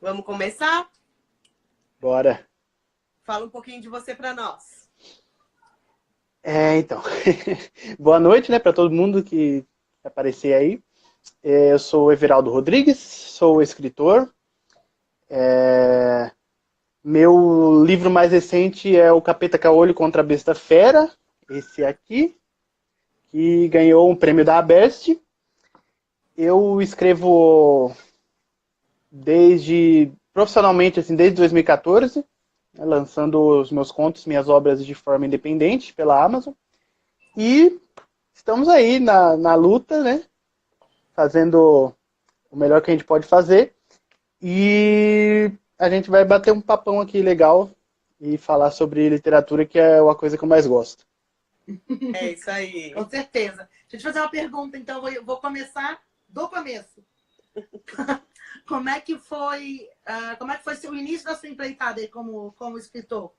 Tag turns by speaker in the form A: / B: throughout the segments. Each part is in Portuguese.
A: Vamos começar?
B: Bora.
A: Fala um pouquinho de você para nós.
B: Então, boa noite, né, para todo mundo que aparecer aí. Eu sou o Everaldo Rodrigues, sou escritor. Meu livro mais recente é O Capeta Caolho contra a Besta Fera, esse aqui, que ganhou um prêmio da Abest. Eu escrevo profissionalmente, assim, desde 2014, né, lançando os meus contos, minhas obras de forma independente pela Amazon. E estamos aí na luta, né? Fazendo o melhor que a gente pode fazer. E a gente vai bater um papão aqui legal e falar sobre literatura, que é uma coisa que eu mais gosto.
A: É isso aí.
C: Com certeza. Deixa eu te fazer uma pergunta, então eu vou começar do começo. Como é que foi o início da sua empreitada aí como escritor?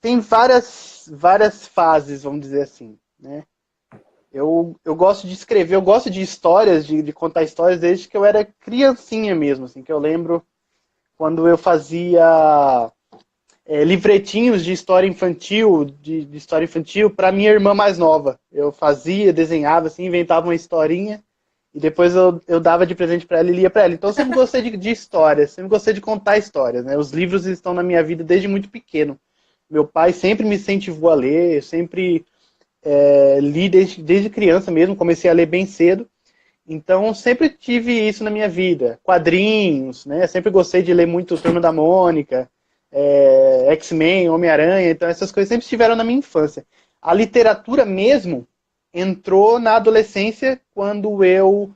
B: Tem várias fases, vamos dizer assim, né? Eu gosto de escrever, eu gosto de histórias, de contar histórias desde que eu era criancinha mesmo, assim, que eu lembro quando eu fazia livretinhos de história infantil, de história infantil para minha irmã mais nova. Eu fazia, desenhava, assim, inventava uma historinha e depois eu dava de presente para ela e lia para ela. Então eu sempre gostei de histórias, sempre gostei de contar histórias, né? Os livros estão na minha vida desde muito pequeno. Meu pai sempre me incentivou a ler, eu sempre li desde criança mesmo, comecei a ler bem cedo. Então sempre tive isso na minha vida. Quadrinhos, né? Sempre gostei de ler muito Turma da Mônica, X-Men, Homem-Aranha, então essas coisas sempre estiveram na minha infância. A literatura mesmo entrou na adolescência quando eu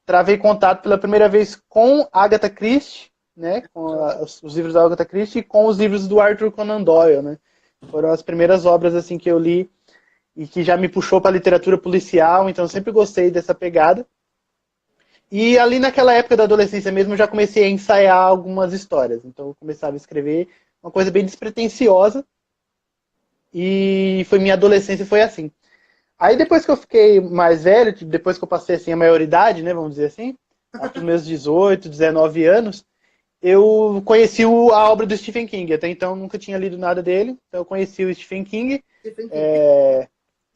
B: travei contato pela primeira vez com Agatha Christie, né? Com os livros da Agatha Christie e com os livros do Arthur Conan Doyle, né? Foram as primeiras obras assim que eu li e que já me puxou para a literatura policial, então eu sempre gostei dessa pegada. E ali naquela época da adolescência mesmo, eu já comecei a ensaiar algumas histórias. Então eu começava a escrever uma coisa bem despretensiosa. E minha adolescência foi assim. Aí depois que eu fiquei mais velho, depois que eu passei assim, a maioridade, né, vamos dizer assim, lá para os meus 18, 19 anos, eu conheci a obra do Stephen King. Até então eu nunca tinha lido nada dele, então eu conheci o Stephen King.
C: Stephen King.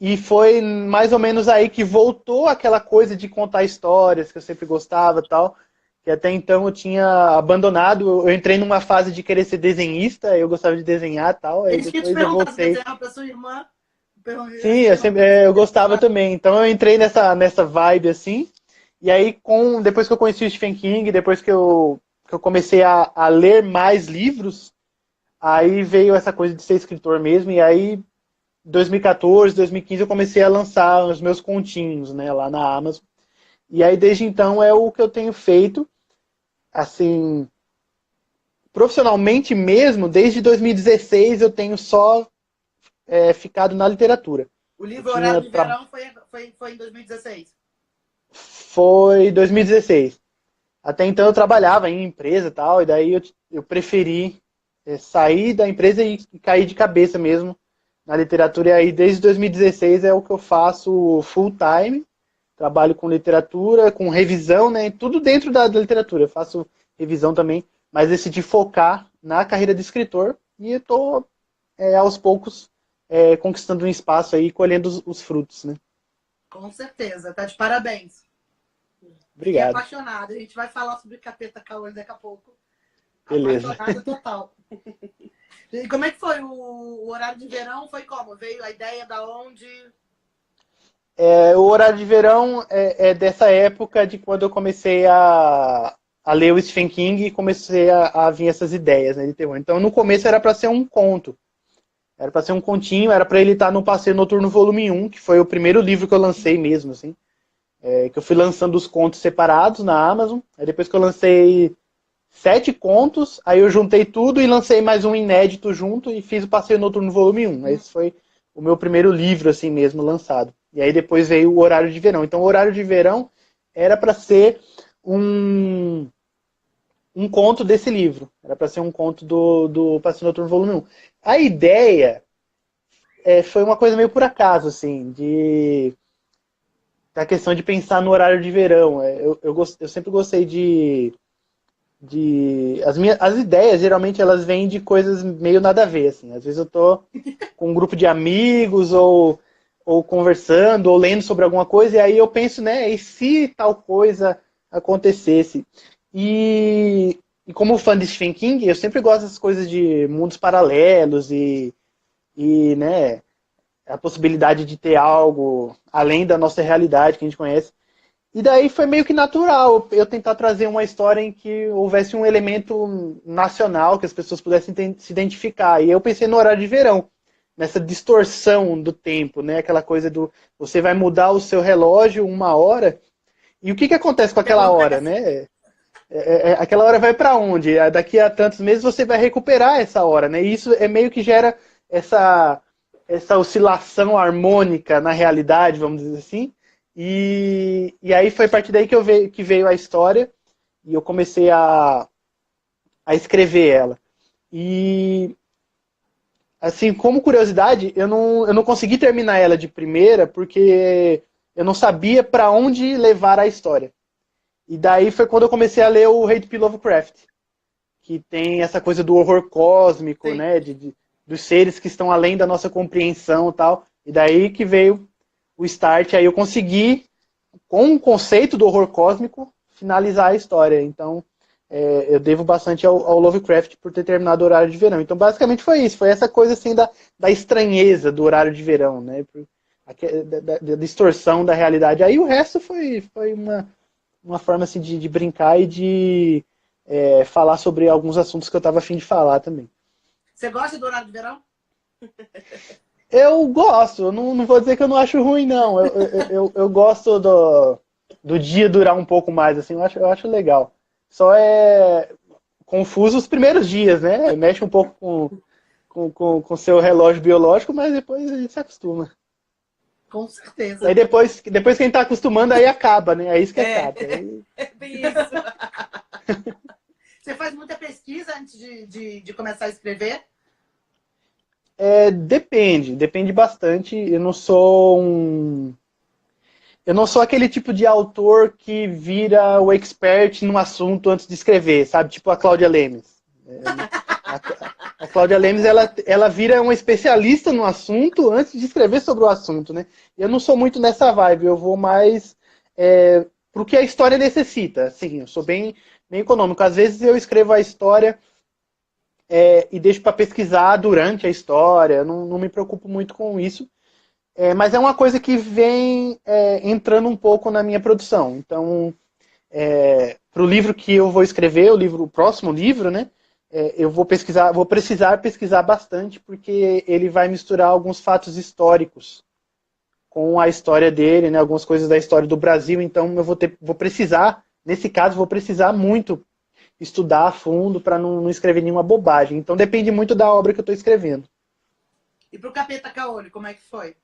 B: E foi mais ou menos aí que voltou aquela coisa de contar histórias que eu sempre gostava e tal. Que até então eu tinha abandonado. Eu entrei numa fase de querer ser desenhista, eu gostava de desenhar e tal. Aí
C: Eles que te
B: depois eu
C: perguntaram se
B: voltei.
C: desenhava para sua irmã.
B: Sim, eu gostava também. Então eu entrei nessa vibe assim. E aí, depois que eu conheci o Stephen King, depois que eu comecei a ler mais livros, aí veio essa coisa de ser escritor mesmo. E aí 2014, 2015 eu comecei a lançar os meus continhos, né, lá na Amazon. E aí desde então é o que eu tenho feito, assim, profissionalmente mesmo, desde 2016 eu tenho só ficado na literatura.
C: O
B: Eu
C: livro Horário
B: tinha
C: de Verão foi em 2016.
B: Foi 2016. Até então eu trabalhava em empresa e tal, e daí eu preferi sair da empresa e cair de cabeça mesmo na literatura. E aí desde 2016 é o que eu faço full time. Trabalho com literatura, com revisão, né? Tudo dentro da literatura. Eu faço revisão também, mas decidi focar na carreira de escritor e estou aos poucos conquistando um espaço aí, colhendo os frutos, né?
C: Com certeza. Tá de parabéns. Fiquei
B: Obrigado.
C: apaixonada. A gente vai falar sobre Capeta Caolho daqui a pouco.
B: Beleza.
C: Apaixonada total. E como é que foi o Horário de Verão? Foi como? Veio a ideia da onde?
B: O Horário de Verão é dessa época de quando eu comecei a ler o Stephen King e comecei a vir essas ideias, né, de terror. Então, no começo era para ser um conto. Era para ser um continho, era para ele estar no Passeio Noturno Volume 1, que foi o primeiro livro que eu lancei mesmo, assim. Que eu fui lançando os contos separados na Amazon. Aí depois que eu lancei 7 contos, aí eu juntei tudo e lancei mais um inédito junto e fiz o Passeio Noturno Volume 1. Esse foi o meu primeiro livro, assim mesmo, lançado. E aí depois veio o Horário de Verão. Então o Horário de Verão era para ser um conto desse livro. Era para ser um conto do Passeio Noturno Volume 1. A ideia foi uma coisa meio por acaso, assim, da questão de pensar no horário de verão. Eu sempre gostei as ideias, geralmente, elas vêm de coisas meio nada a ver, assim. Às vezes eu tô com um grupo de amigos, ou conversando, ou lendo sobre alguma coisa, e aí eu penso, né, e se tal coisa acontecesse? E como fã de Stephen King, eu sempre gosto dessas coisas de mundos paralelos né, a possibilidade de ter algo além da nossa realidade que a gente conhece. E daí foi meio que natural eu tentar trazer uma história em que houvesse um elemento nacional, que as pessoas pudessem se identificar. E eu pensei no horário de verão, nessa distorção do tempo, né? Aquela coisa do você vai mudar o seu relógio 1 hora, e o que acontece com aquela hora, né? Aquela hora vai para onde? Daqui a tantos meses você vai recuperar essa hora, né? E isso é meio que gera essa oscilação harmônica na realidade, vamos dizer assim. E aí foi a partir daí que veio a história, e eu comecei a escrever ela. E, assim, como curiosidade, eu não consegui terminar ela de primeira, porque eu não sabia para onde levar a história. E daí foi quando eu comecei a ler o H.P. Lovecraft, que tem essa coisa do horror cósmico, sim, né, dos seres que estão além da nossa compreensão e tal. E daí que veio o start, aí eu consegui, com o conceito do horror cósmico, finalizar a história. Então, eu devo bastante ao Lovecraft por ter terminado o horário de verão. Então, basicamente foi isso, foi essa coisa assim da estranheza do horário de verão, né, da distorção da realidade. Aí o resto foi uma forma assim, de brincar e de falar sobre alguns assuntos que eu estava a fim de falar também.
C: Você gosta do horário de verão?
B: Eu gosto, eu não vou dizer que eu não acho ruim, não. Eu gosto do dia durar um pouco mais, assim, eu acho legal. Só é confuso os primeiros dias, né? Mexe um pouco com o seu relógio biológico, mas depois a gente se acostuma.
C: Com certeza.
B: Aí depois que a gente tá acostumando, aí acaba, né? É isso que é chato.
C: É bem isso. Você faz muita pesquisa antes de começar a escrever?
B: Depende bastante. Eu não sou aquele tipo de autor que vira o expert no assunto antes de escrever, sabe? Tipo a Cláudia Lemes. A Cláudia Lemes, ela vira uma especialista no assunto antes de escrever sobre o assunto, né? Eu não sou muito nessa vibe, eu vou mais pro que a história necessita. Assim, eu sou bem econômico. Às vezes eu escrevo a história e deixo para pesquisar durante a história, eu não me preocupo muito com isso. Mas é uma coisa que vem entrando um pouco na minha produção. Então, para o livro que eu vou escrever, o próximo livro, né? Eu vou precisar pesquisar bastante, porque ele vai misturar alguns fatos históricos com a história dele, né? Algumas coisas da história do Brasil. Então, eu vou precisar, nesse caso, vou precisar muito estudar a fundo para não escrever nenhuma bobagem. Então, depende muito da obra que eu estou escrevendo.
C: E para o Capeta Caolho, como é que foi?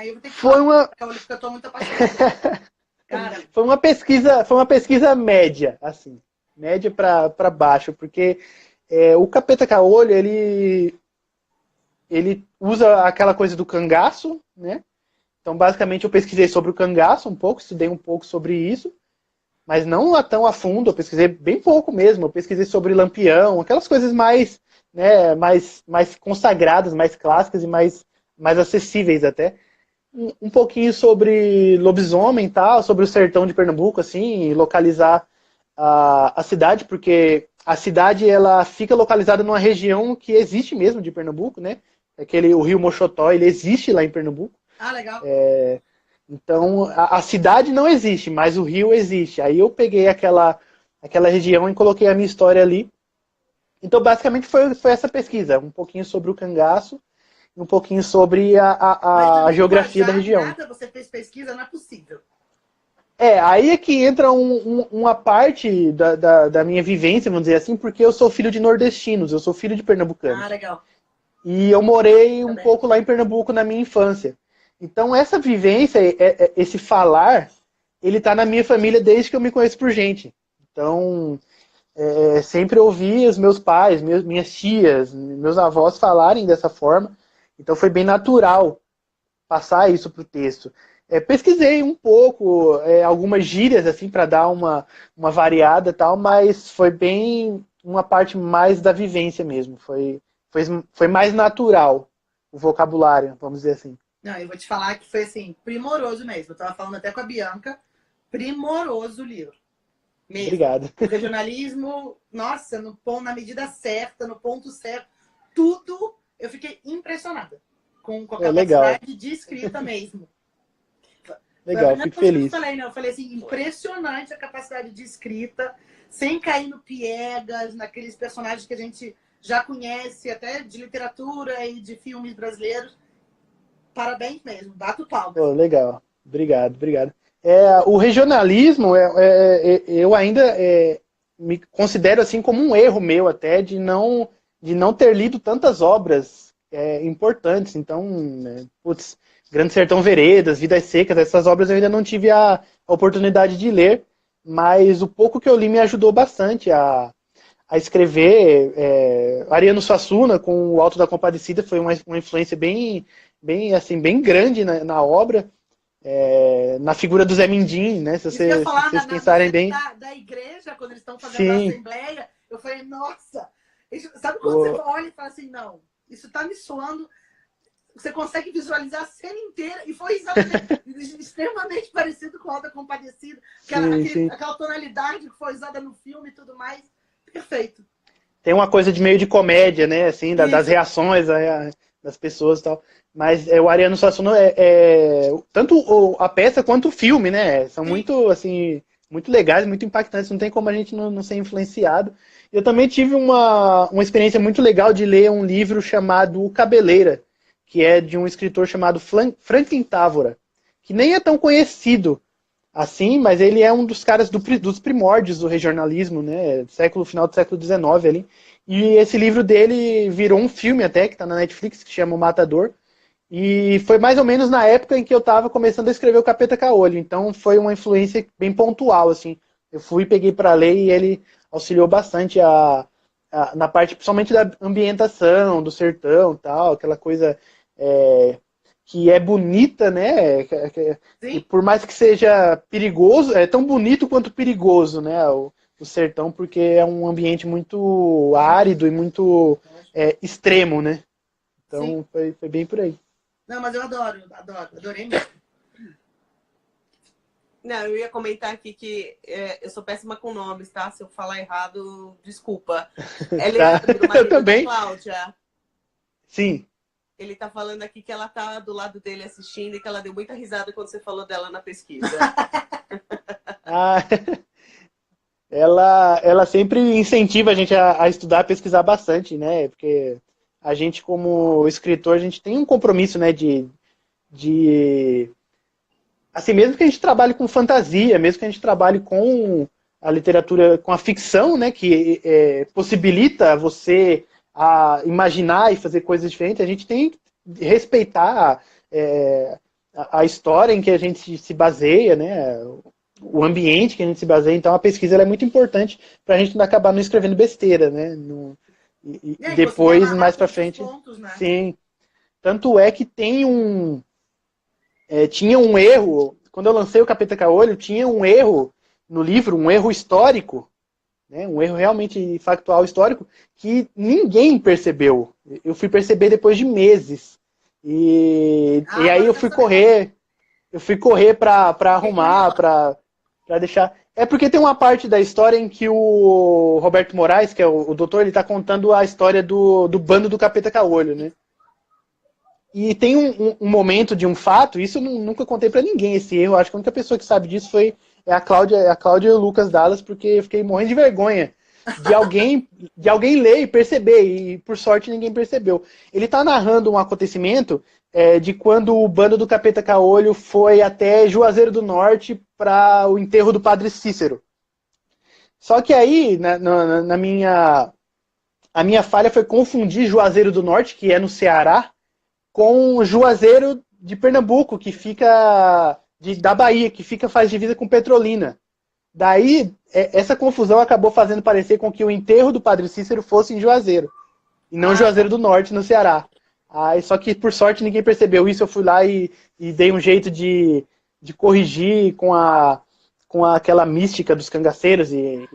C: Eu vou ter que
B: falar uma...
C: Caolho, porque eu estou muito apaixonada. Cara.
B: Foi uma pesquisa média, assim. Média para baixo, porque o Capeta Caolho, ele usa aquela coisa do cangaço, né? Então, basicamente, eu pesquisei sobre o cangaço um pouco, estudei um pouco sobre isso, mas não tão a fundo, eu pesquisei bem pouco mesmo, eu pesquisei sobre Lampião, aquelas coisas mais, né, mais consagradas, mais clássicas e mais acessíveis até. Um pouquinho sobre lobisomem e tal, sobre o sertão de Pernambuco, assim, localizar a cidade, porque a cidade ela fica localizada numa região que existe mesmo de Pernambuco, né? O rio Mochotó, ele existe lá em Pernambuco.
C: Ah, legal.
B: Então, a cidade não existe, mas o rio existe. Aí eu peguei aquela região e coloquei a minha história ali. Então, basicamente, foi essa pesquisa. Um pouquinho sobre o cangaço, um pouquinho sobre a geografia da região.
C: Nada, você fez pesquisa, não é possível.
B: Aí é que entra uma parte da minha vivência, vamos dizer assim, porque eu sou filho de nordestinos, eu sou filho de pernambucanos.
C: Ah, legal.
B: E eu morei um pouco lá em Pernambuco na minha infância. Então, essa vivência, esse falar, ele tá na minha família desde que eu me conheço por gente. Então, sempre ouvi os meus pais, minhas tias, meus avós falarem dessa forma. Então, foi bem natural passar isso pro texto. pesquisei um pouco, algumas gírias assim para dar uma variada e tal, mas foi bem uma parte mais da vivência mesmo. Foi mais natural o vocabulário, vamos dizer assim.
C: Não, eu vou te falar que foi assim, primoroso mesmo. Eu tava falando até com a Bianca, primoroso o livro. Mesmo.
B: Obrigado.
C: O regionalismo, nossa, na medida certa, no ponto certo, tudo, eu fiquei impressionada com a capacidade de escrita mesmo.
B: Legal, fico feliz.
C: Eu falei assim, impressionante a capacidade de escrita, sem cair no piegas, naqueles personagens que a gente já conhece, até de literatura e de filmes brasileiros. Parabéns mesmo, bato palmas.
B: Legal, obrigado. O regionalismo, eu ainda me considero assim como um erro meu até de não ter lido tantas obras importantes. Então, Grande Sertão Veredas, Vidas Secas, essas obras eu ainda não tive a oportunidade de ler, mas o pouco que eu li me ajudou bastante a escrever. Ariano Suassuna, com o Alto da Compadecida, foi uma influência bem grande na obra. Na figura do Zé Mindinho, né? Se vocês pensarem bem.
C: Da igreja, quando eles estão fazendo a assembleia, eu falei, nossa, sabe quando você olha e fala assim, não, isso tá me soando. Você consegue visualizar a cena inteira e foi exatamente extremamente parecido com o Alto da Compadecida, aquela tonalidade que foi usada no filme e tudo mais. Perfeito.
B: Tem uma coisa de meio de comédia, né? Assim, das reações das pessoas e tal. Mas o Ariano Suassuna tanto a peça quanto o filme, né? São muito, assim, muito legais, muito impactantes. Não tem como a gente não ser influenciado. Eu também tive uma experiência muito legal de ler um livro chamado O Cabeleira, que é de um escritor chamado Franklin Távora, que nem é tão conhecido assim, mas ele é um dos caras dos primórdios do regionalismo, né? Final do século XIX ali. E esse livro dele virou um filme até, que está na Netflix, que chama O Matador. E foi mais ou menos na época em que eu estava começando a escrever o Capeta Caolho. Então foi uma influência bem pontual, assim. Eu peguei para ler e ele auxiliou bastante na parte, principalmente da ambientação, do sertão, tal, aquela coisa que é bonita, né? E por mais que seja perigoso, é tão bonito quanto perigoso, né? O sertão, porque é um ambiente muito árido e muito extremo, né? Então foi bem por aí.
C: Não, mas eu adorei mesmo.
A: Não, eu ia comentar aqui que eu sou péssima com nomes, tá? Se eu falar errado, desculpa. É Leandro, do marido da Cláudia.
B: Sim.
A: Ele tá falando aqui que ela tá do lado dele assistindo e que ela deu muita risada quando você falou dela na pesquisa.
B: Ela sempre incentiva a gente a estudar, a pesquisar bastante, né? Porque a gente, como escritor, a gente tem um compromisso, né? Assim, mesmo que a gente trabalhe com fantasia, mesmo que a gente trabalhe com a literatura, com a ficção, né? Que possibilita você a imaginar e fazer coisas diferentes, a gente tem que respeitar a história em que a gente se baseia, né? O ambiente que a gente se baseia. Então a pesquisa ela é muito importante para a gente não acabar não escrevendo besteira, né? E depois, mais para frente,
C: pontos, né?
B: Sim. Tanto é que tinha um erro, quando eu lancei o Capeta Caolho, tinha um erro no livro, um erro histórico, né? Um erro realmente factual histórico, que ninguém percebeu. Eu fui perceber depois de meses. E aí eu fui correr para arrumar, para deixar... É porque tem uma parte da história em que o Roberto Moraes, que é o doutor, ele está contando a história do bando do Capeta Caolho, né? E tem um momento de um fato, isso eu nunca contei para ninguém, esse erro. Acho que a única pessoa que sabe disso é a Cláudia e o Lucas Dallas, porque eu fiquei morrendo de vergonha de alguém ler e perceber, e por sorte ninguém percebeu. Ele está narrando um acontecimento de quando o bando do Capeta Caolho foi até Juazeiro do Norte para o enterro do Padre Cícero. Só que aí, a minha falha foi confundir Juazeiro do Norte, que é no Ceará, com Juazeiro de Pernambuco, que fica da Bahia, que faz divisa com Petrolina. Daí, essa confusão acabou fazendo parecer com que o enterro do Padre Cícero fosse em Juazeiro, e não Juazeiro do Norte, no Ceará. Só que, por sorte, ninguém percebeu isso. Eu fui lá e dei um jeito de de corrigir com aquela mística dos cangaceiros e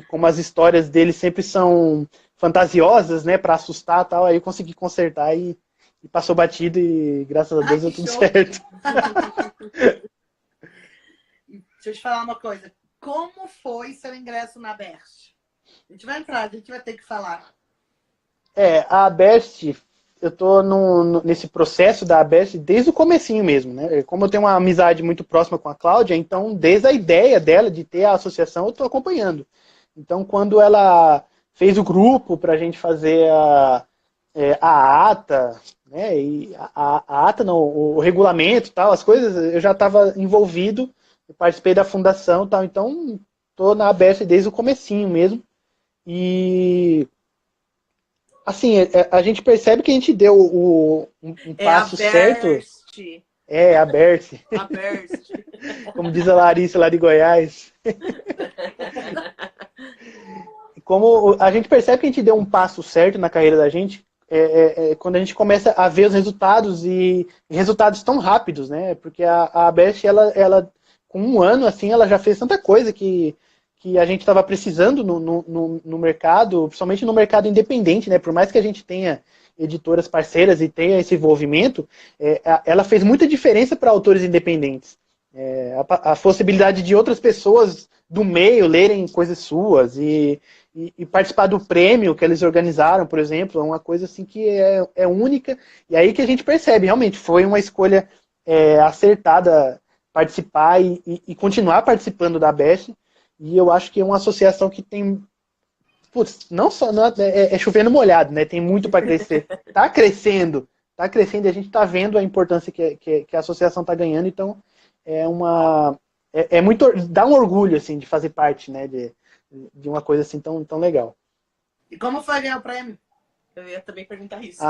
B: como as histórias deles sempre são fantasiosas, né, para assustar e tal, aí eu consegui consertar e passou batido e graças a Deus deu tudo certo.
C: Deixa eu te falar uma coisa. Como foi seu ingresso na Best? A gente vai entrar, a gente vai ter que falar.
B: A Best, eu tô nesse processo da Best desde o comecinho mesmo, né? Como eu tenho uma amizade muito próxima com a Cláudia, então desde a ideia dela de ter a associação, eu tô acompanhando. Então quando ela fez o grupo pra gente fazer a ata, né? E a ata não, o regulamento e tal, as coisas, eu já estava envolvido, eu participei da fundação e tal, então tô na Best desde o comecinho mesmo. E assim, a gente percebe que a gente deu um passo certo. A Berce.
A: A Berce.
B: Como diz a Larissa lá de Goiás. Como a gente percebe que a gente deu um passo certo na carreira da gente, quando a gente começa a ver os resultados e resultados tão rápidos, né? Porque a Best, ela com um ano, assim, ela já fez tanta coisa que a gente estava precisando no mercado, principalmente no mercado independente, né? Por mais que a gente tenha editoras parceiras e tenha esse envolvimento, ela fez muita diferença para autores independentes. A possibilidade de outras pessoas do meio lerem coisas suas e participar do prêmio que eles organizaram, por exemplo, é uma coisa assim que é única. E aí que a gente percebe, realmente, foi uma escolha acertada participar e continuar participando da Best. E eu acho que é uma associação que tem... Putz, não só... é chovendo molhado, né? Tem muito para crescer. Tá crescendo e a gente está vendo a importância que a associação está ganhando. Então, muito... Dá um orgulho, assim, de fazer parte, né? De uma coisa assim tão legal.
C: E como foi ganhar o prêmio?
A: Eu ia também perguntar isso.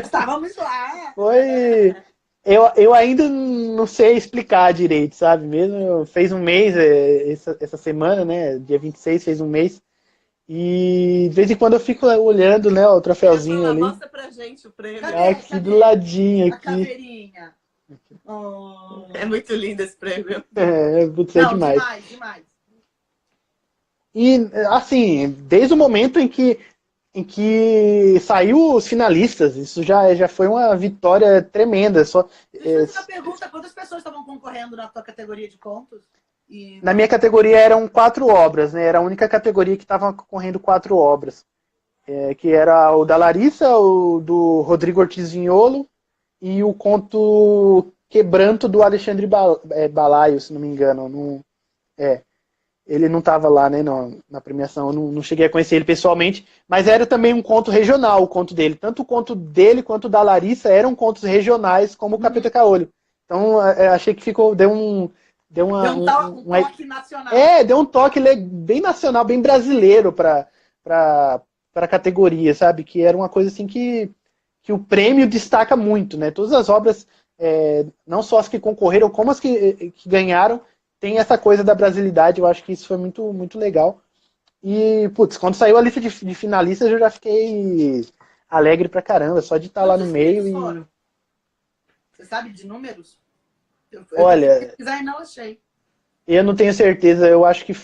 C: Estávamos lá.
B: Foi... Eu ainda não sei explicar direito, sabe? Mesmo fez um mês essa semana, né? Dia 26 fez um mês. E de vez em quando eu fico olhando, né, o troféuzinho ali.
A: Mostra pra gente o prêmio.
B: Aqui do ladinho, aqui.
C: A caveirinha.
A: Oh. É muito lindo esse prêmio.
B: É demais.
C: Demais.
B: E, assim, desde o momento em que saiu os finalistas, isso já foi uma vitória tremenda.
C: Deixa eu fazer uma pergunta, quantas pessoas estavam concorrendo na tua categoria de contos?
B: Na minha categoria eram 4 obras, né? Era a única categoria que estava concorrendo 4 obras. Que era o da Larissa, o do Rodrigo Ortiz Vinholo e o conto Quebranto do Alexandre Balaio, se não me engano. Ele não estava lá, né, na premiação, eu não cheguei a conhecer ele pessoalmente, mas era também um conto regional, o conto dele. Tanto o conto dele quanto o da Larissa eram contos regionais, como o Capeta Caolho. Então, achei que deu um
C: toque nacional.
B: Deu um toque bem nacional, bem brasileiro para a categoria, sabe? Que era uma coisa assim que o prêmio destaca muito, né? Todas as obras, não só as que concorreram, como as que ganharam, tem essa coisa da brasilidade. Eu acho que isso foi muito, muito legal. E, putz, quando saiu a lista de finalistas, eu já fiquei alegre pra caramba, só de estar lá no meio.
C: Você sabe de números?
B: Olha,
C: não achei.
B: Eu não tenho certeza, eu acho que,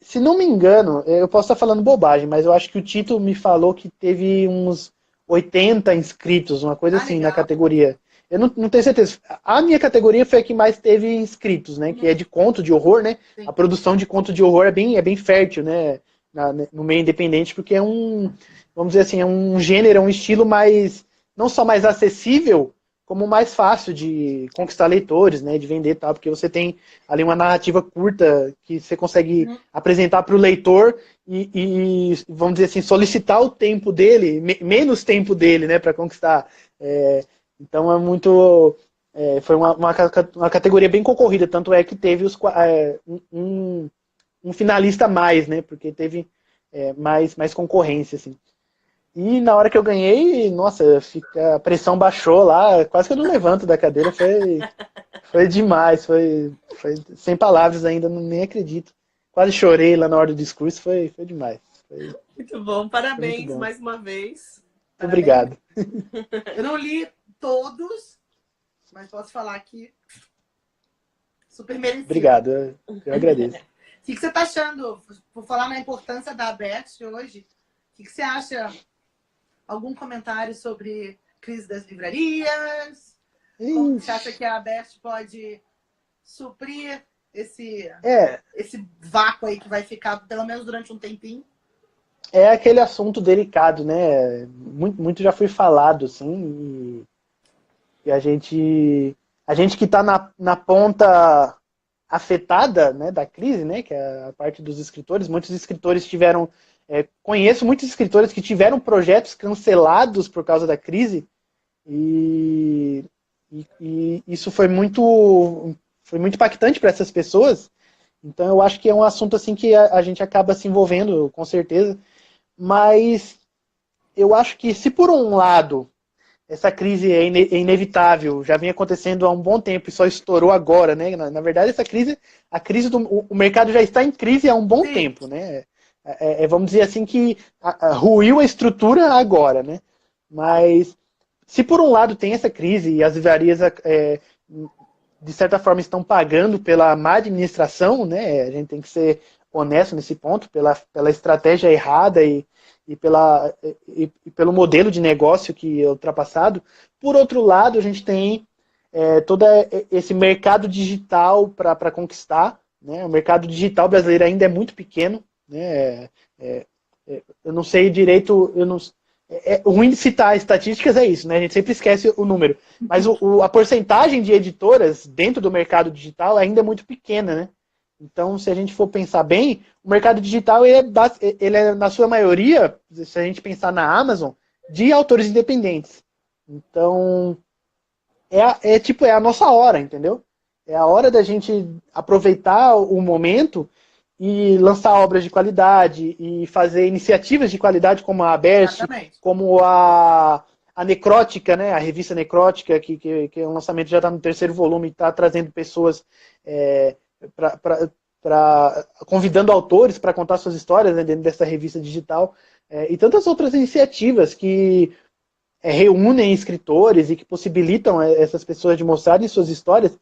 B: se não me engano, eu posso estar falando bobagem, mas eu acho que o Tito me falou que teve uns 80 inscritos, uma coisa assim,
C: legal.
B: Na categoria. Eu não tenho certeza. A minha categoria foi a que mais teve inscritos, né? Que é de conto de horror, né? Sim. A produção de conto de horror é bem fértil, né? No meio independente, porque vamos dizer assim, é um gênero, é um estilo mais, não só mais acessível, como mais fácil de conquistar leitores, né? De vender e tal, porque você tem ali uma narrativa curta que você consegue apresentar para o leitor e, vamos dizer assim, solicitar o tempo dele, menos tempo dele, né? Para conquistar. Então é muito... foi uma categoria bem concorrida, tanto é que teve um finalista a mais, né? Porque teve mais concorrência, assim. E na hora que eu ganhei, nossa, a pressão baixou lá, quase que eu não levanto da cadeira, foi demais, foi sem palavras ainda, nem acredito. Quase chorei lá na hora do discurso, foi demais.
A: Muito bom, parabéns muito bom. Mais uma vez.
B: Muito obrigado.
C: Eu não li todos, mas posso falar que Super merecido.
B: Obrigado, eu agradeço.
C: O que você está achando, por falar na importância da ABERT hoje, o que você acha? Algum comentário sobre crise das livrarias? Como você acha que a ABERT pode suprir esse vácuo aí que vai ficar, pelo menos durante um tempinho?
B: É aquele assunto delicado, né? Muito já foi falado, assim, e a gente que está na ponta afetada, né, da crise, né, que é a parte dos escritores, muitos escritores tiveram, conheço muitos escritores que tiveram projetos cancelados por causa da crise, e isso foi muito impactante para essas pessoas. Então eu acho que é um assunto assim que a gente acaba se envolvendo, com certeza, mas eu acho que se por um lado essa crise é inevitável, já vem acontecendo há um bom tempo e só estourou agora, né? Na verdade, o mercado já está em crise há um bom tempo, né? Vamos dizer assim que ruiu a estrutura agora, né? Mas se por um lado tem essa crise e as livrarias de certa forma estão pagando pela má administração, né? A gente tem que ser honesto nesse ponto, pela estratégia errada e pelo modelo de negócio que é ultrapassado. Por outro lado, a gente tem todo esse mercado digital para conquistar, né? O mercado digital brasileiro ainda é muito pequeno, né? Eu não sei direito, o ruim de citar estatísticas é isso, né? A gente sempre esquece o número. Mas a porcentagem de editoras dentro do mercado digital ainda é muito pequena, né? Então, se a gente for pensar bem, o mercado digital ele é, na sua maioria, se a gente pensar na Amazon, de autores independentes. Então, é a nossa hora, entendeu? É a hora da gente aproveitar o momento e lançar obras de qualidade e fazer iniciativas de qualidade como a ABERT, como a Necrótica, né? A revista Necrótica, que o lançamento já está no 3º volume e está trazendo pessoas convidando autores para contar suas histórias, né, dentro dessa revista digital, e tantas outras iniciativas que reúnem escritores e que possibilitam essas pessoas de mostrarem suas histórias,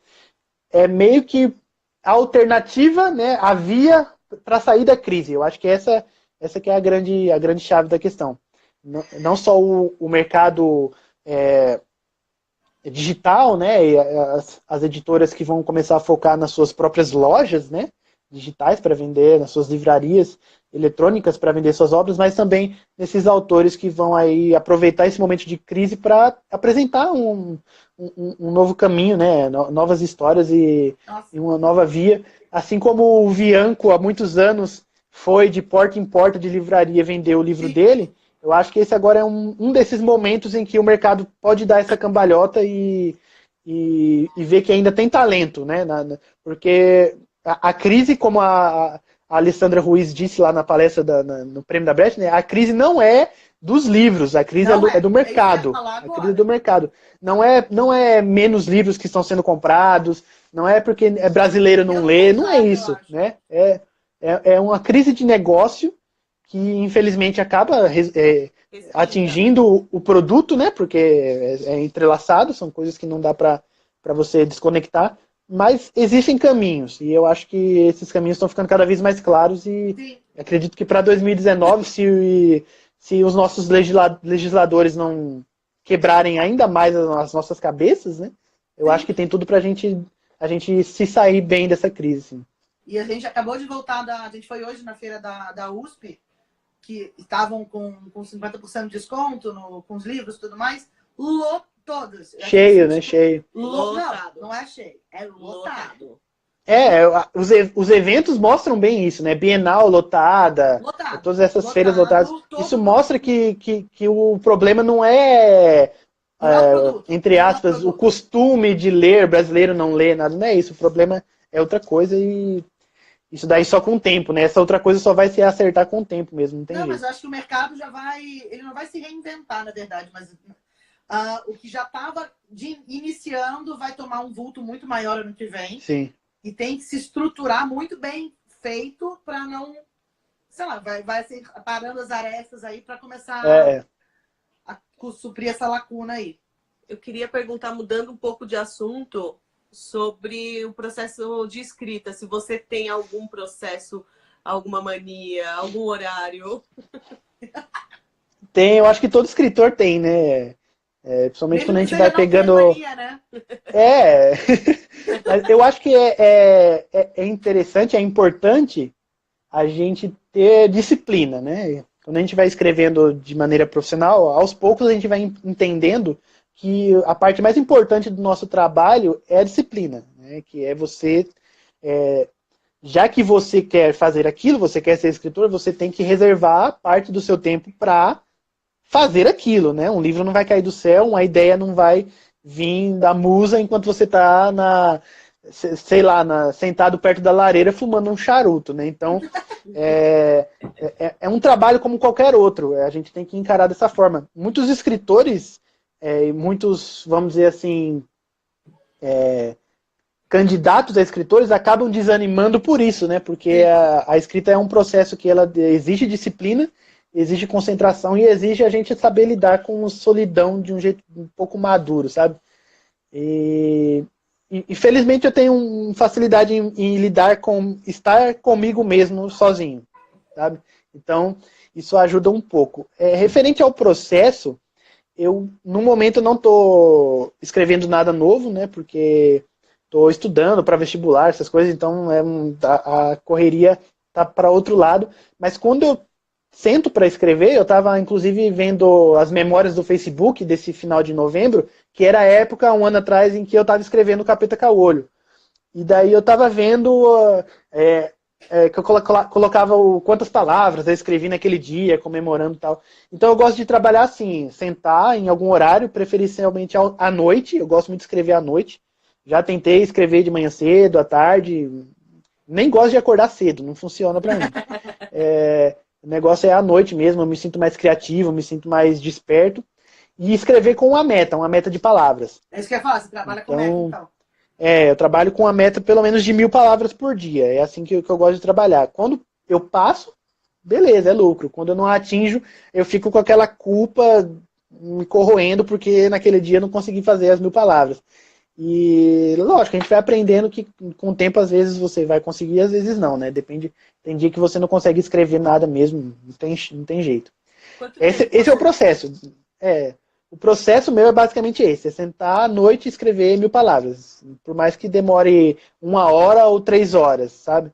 B: é meio que a alternativa, né, a via para sair da crise. Eu acho que essa que é a grande chave da questão. Não só o mercado digital, né, e as editoras que vão começar a focar nas suas próprias lojas, né, digitais para vender, nas suas livrarias eletrônicas para vender suas obras, mas também nesses autores que vão aí aproveitar esse momento de crise para apresentar um novo caminho, né, novas histórias e uma nova via, assim como o Vianco há muitos anos foi de porta em porta de livraria vender o livro dele. Eu acho que esse agora é um desses momentos em que o mercado pode dar essa cambalhota e ver que ainda tem talento, né? Porque a crise, como a Alessandra Ruiz disse lá na palestra no Prêmio da Brecht, né? A crise não é dos livros, a crise é do mercado. A crise é do mercado. Não é menos livros que estão sendo comprados, não é porque brasileiro não lê, não é isso, né? É uma crise de negócio que infelizmente acaba atingindo o produto, né? Porque é entrelaçado, são coisas que não dá para você desconectar, mas existem caminhos, e eu acho que esses caminhos estão ficando cada vez mais claros, e acredito que para 2019, se os nossos legisladores não quebrarem ainda mais as nossas cabeças, né? Eu acho que tem tudo para a gente se sair bem dessa crise. Assim.
C: E a gente acabou de voltar a gente foi hoje na feira da USP, que estavam com 50% de desconto com os livros e tudo mais, todos.
B: Cheio, né? Cheio.
C: Lotado. Não é cheio, é lotado.
B: Os eventos mostram bem isso, né? Bienal lotada, todas essas feiras lotadas. Isso mostra que o problema não é, entre aspas, o costume de ler, brasileiro não lê, nada, não é isso. O problema é outra coisa e isso daí só com o tempo, né? Essa outra coisa só vai se acertar com o tempo mesmo, não tem jeito.
C: Mas eu acho que o mercado ele não vai se reinventar, na verdade, mas o que já estava iniciando vai tomar um vulto muito maior ano que vem.
B: Sim.
C: E tem que se estruturar muito bem feito para não, sei lá, vai ser parando as arestas aí para começar a suprir essa lacuna aí.
A: Eu queria perguntar, mudando um pouco de assunto, sobre o processo de escrita. Se você tem algum processo, alguma mania, algum horário.
B: Tem, eu acho que todo escritor tem, né? Principalmente quando a gente vai pegando...
C: Mania, né?
B: Mas eu acho que é interessante, é importante a gente ter disciplina, né? Quando a gente vai escrevendo de maneira profissional, aos poucos a gente vai entendendo que a parte mais importante do nosso trabalho é a disciplina, né? Que é você, já que você quer fazer aquilo, você quer ser escritor, você tem que reservar parte do seu tempo para fazer aquilo, né? Um livro não vai cair do céu, uma ideia não vai vir da musa enquanto você está sentado perto da lareira fumando um charuto, né? Então, é um trabalho como qualquer outro. A gente tem que encarar dessa forma. Muitos escritores, muitos, vamos dizer assim, candidatos a escritores acabam desanimando por isso, né? Porque a escrita é um processo que ela exige disciplina, exige concentração e exige a gente saber lidar com solidão de um jeito um pouco maduro, sabe? E felizmente eu tenho facilidade em estar comigo mesmo sozinho, sabe? Então, isso ajuda um pouco. Referente ao processo, eu, no momento, não estou escrevendo nada novo, né? Porque estou estudando para vestibular, essas coisas, então a correria tá para outro lado. Mas quando eu sento para escrever, eu estava inclusive vendo as memórias do Facebook desse final de novembro, que era a época, um ano atrás, em que eu estava escrevendo o Capeta Caolho. E daí eu estava vendo que eu colocava quantas palavras eu escrevi naquele dia, comemorando e tal. Então eu gosto de trabalhar assim, sentar em algum horário, preferencialmente à noite. Eu gosto muito de escrever à noite. Já tentei escrever de manhã cedo, à tarde. Nem gosto de acordar cedo, não funciona para mim. O negócio é à noite mesmo, eu me sinto mais criativo, eu me sinto mais desperto. E escrever com uma meta de palavras.
C: É isso que eu ia falar, você trabalha com meta, então.
B: Eu trabalho com uma meta pelo menos de 1000 palavras por dia. É assim que eu gosto de trabalhar. Quando eu passo, beleza, é lucro. Quando eu não atinjo, eu fico com aquela culpa me corroendo porque naquele dia eu não consegui fazer as 1000 palavras. E lógico, a gente vai aprendendo que com o tempo às vezes você vai conseguir, às vezes não, né? Depende. Tem dia que você não consegue escrever nada mesmo, não tem jeito. Esse é o processo. O processo meu é basicamente esse, é sentar à noite e escrever 1000 palavras. Por mais que demore 1 hora ou 3 horas, sabe?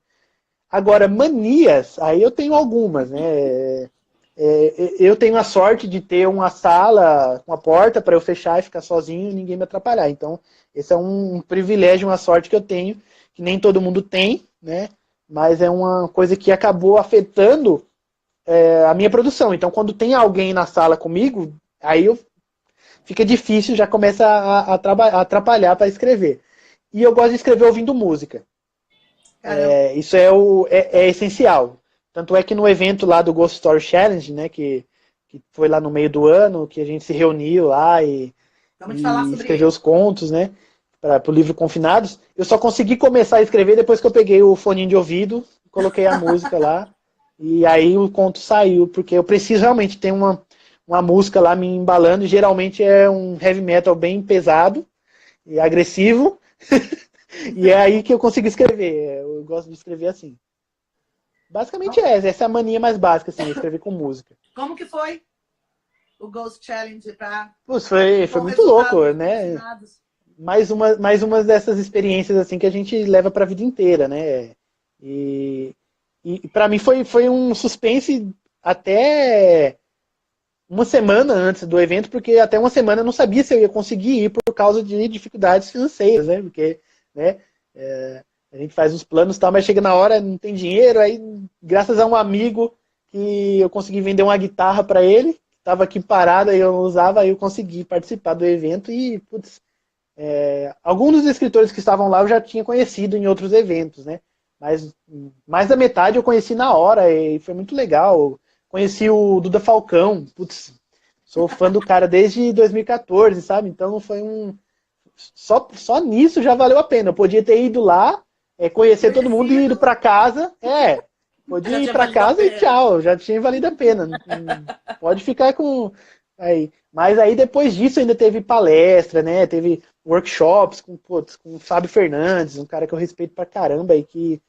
B: Agora, manias, aí eu tenho algumas, né? Eu tenho a sorte de ter uma sala com a porta para eu fechar e ficar sozinho e ninguém me atrapalhar. Então, esse é um privilégio, uma sorte que eu tenho, que nem todo mundo tem, né? Mas é uma coisa que acabou afetando a minha produção. Então, quando tem alguém na sala comigo, aí fica difícil, já começa a atrapalhar para escrever. E eu gosto de escrever ouvindo música. Isso é essencial. Tanto é que no evento lá do Ghost Story Challenge, né, que foi lá no meio do ano, que a gente se reuniu lá e escreveu os contos, né, para o livro Confinados, eu só consegui começar a escrever depois que eu peguei o foninho de ouvido, coloquei a música lá, e aí o conto saiu, porque eu preciso realmente ter uma música lá me embalando, e geralmente é um heavy metal bem pesado e agressivo, e é aí que eu consigo escrever. Eu gosto de escrever assim. Basicamente essa é a mania mais básica, assim, escrever com música.
C: Como que foi o Ghost Challenge para...
B: Foi muito louco, né? Mais uma dessas experiências assim que a gente leva para a vida inteira, né? E para mim foi um suspense até uma semana antes do evento, porque até uma semana eu não sabia se eu ia conseguir ir por causa de dificuldades financeiras, né? Porque, né? A gente faz os planos e tal, mas chega na hora, não tem dinheiro, aí graças a um amigo que eu consegui vender uma guitarra para ele, que estava aqui parada e eu não usava, aí eu consegui participar do evento e, putz, alguns dos escritores que estavam lá eu já tinha conhecido em outros eventos, né? Mas mais da metade eu conheci na hora e foi muito legal. Conheci o Duda Falcão, putz, sou fã do cara desde 2014, sabe? Então foi só nisso já valeu a pena. Eu podia ter ido lá, conhecer todo mundo e ido para casa. Podia ir para casa e tchau, já tinha valido a pena. Pode ficar com Aí. Mas aí depois disso ainda teve palestra, né? Teve workshops com, putz, com o Fábio Fernandes, um cara que eu respeito pra caramba e que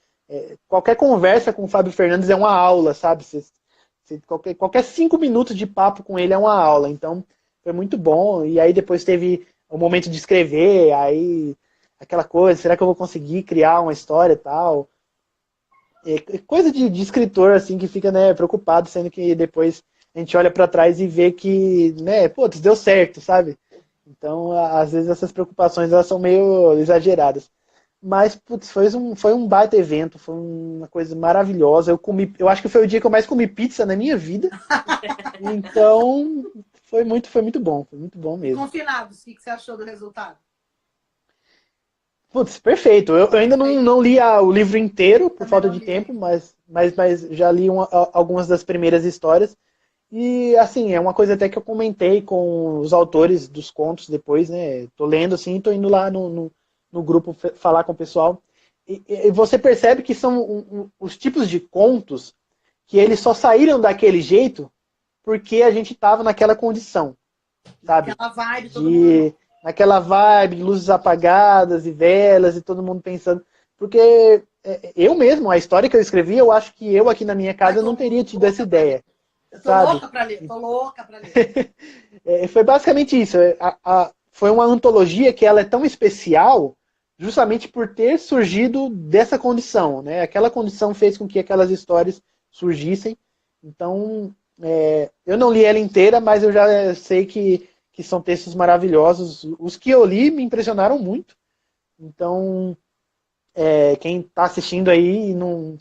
B: qualquer conversa com o Fábio Fernandes é uma aula, sabe? Qualquer 5 minutos de papo com ele é uma aula. Então foi muito bom. E aí depois teve o momento de escrever, aí aquela coisa, será que eu vou conseguir criar uma história e tal? Coisa de escritor, assim, que fica, né, preocupado, sendo que depois a gente olha para trás e vê que, né, putz, deu certo, sabe? Então, às vezes essas preocupações, elas são meio exageradas. Mas, putz, foi um baita evento, foi uma coisa maravilhosa. Eu acho que foi o dia que eu mais comi pizza na minha vida. Então, foi muito bom, foi muito bom mesmo.
C: Confinados, o que você achou do resultado?
B: Putz, perfeito. Eu ainda não li o livro inteiro, por falta de tempo, mas já li algumas das primeiras histórias. E, assim, é uma coisa até que eu comentei com os autores dos contos depois, né? Tô lendo, assim, tô indo lá no grupo falar com o pessoal. E você percebe que são os tipos de contos que eles só saíram daquele jeito porque a gente tava naquela condição, sabe?
C: Aquela vibe, todo mundo...
B: Naquela vibe, luzes apagadas e velas e todo mundo pensando. Porque eu mesmo, a história que eu escrevi, eu acho que eu aqui na minha casa não teria tido essa ideia.
C: Eu tô
B: sabe?
C: louca pra ler, tô louca pra ler.
B: Foi basicamente isso. Foi uma antologia que ela é tão especial justamente por ter surgido dessa condição, né? Aquela condição fez com que aquelas histórias surgissem. Então, eu não li ela inteira, mas eu já sei que são textos maravilhosos. Os que eu li me impressionaram muito. Então, quem está assistindo aí e não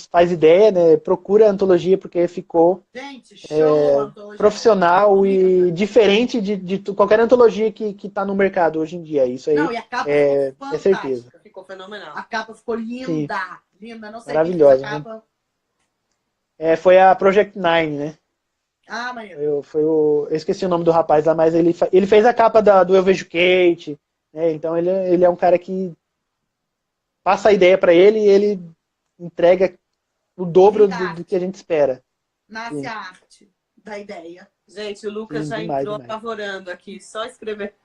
B: faz ideia, né, procura a antologia porque ficou
C: Gente, show,
B: profissional e diferente de qualquer antologia que está no mercado hoje em dia. Isso aí
C: não, e a capa ficou fantástica.
B: certeza.
C: Ficou fenomenal. A capa ficou linda, sim. Linda. Não sei
B: maravilhosa,
C: quem fez a capa.
B: Foi a Project Nine, né?
C: Ah, mas...
B: eu esqueci o nome do rapaz lá, mas ele fez a capa do Eu Vejo Kate, né? Então ele é um cara que passa a ideia para ele e ele entrega o dobro do que a gente espera.
C: Nasce a arte da ideia.
A: Gente, o Lucas já entrou apavorando aqui, só escrever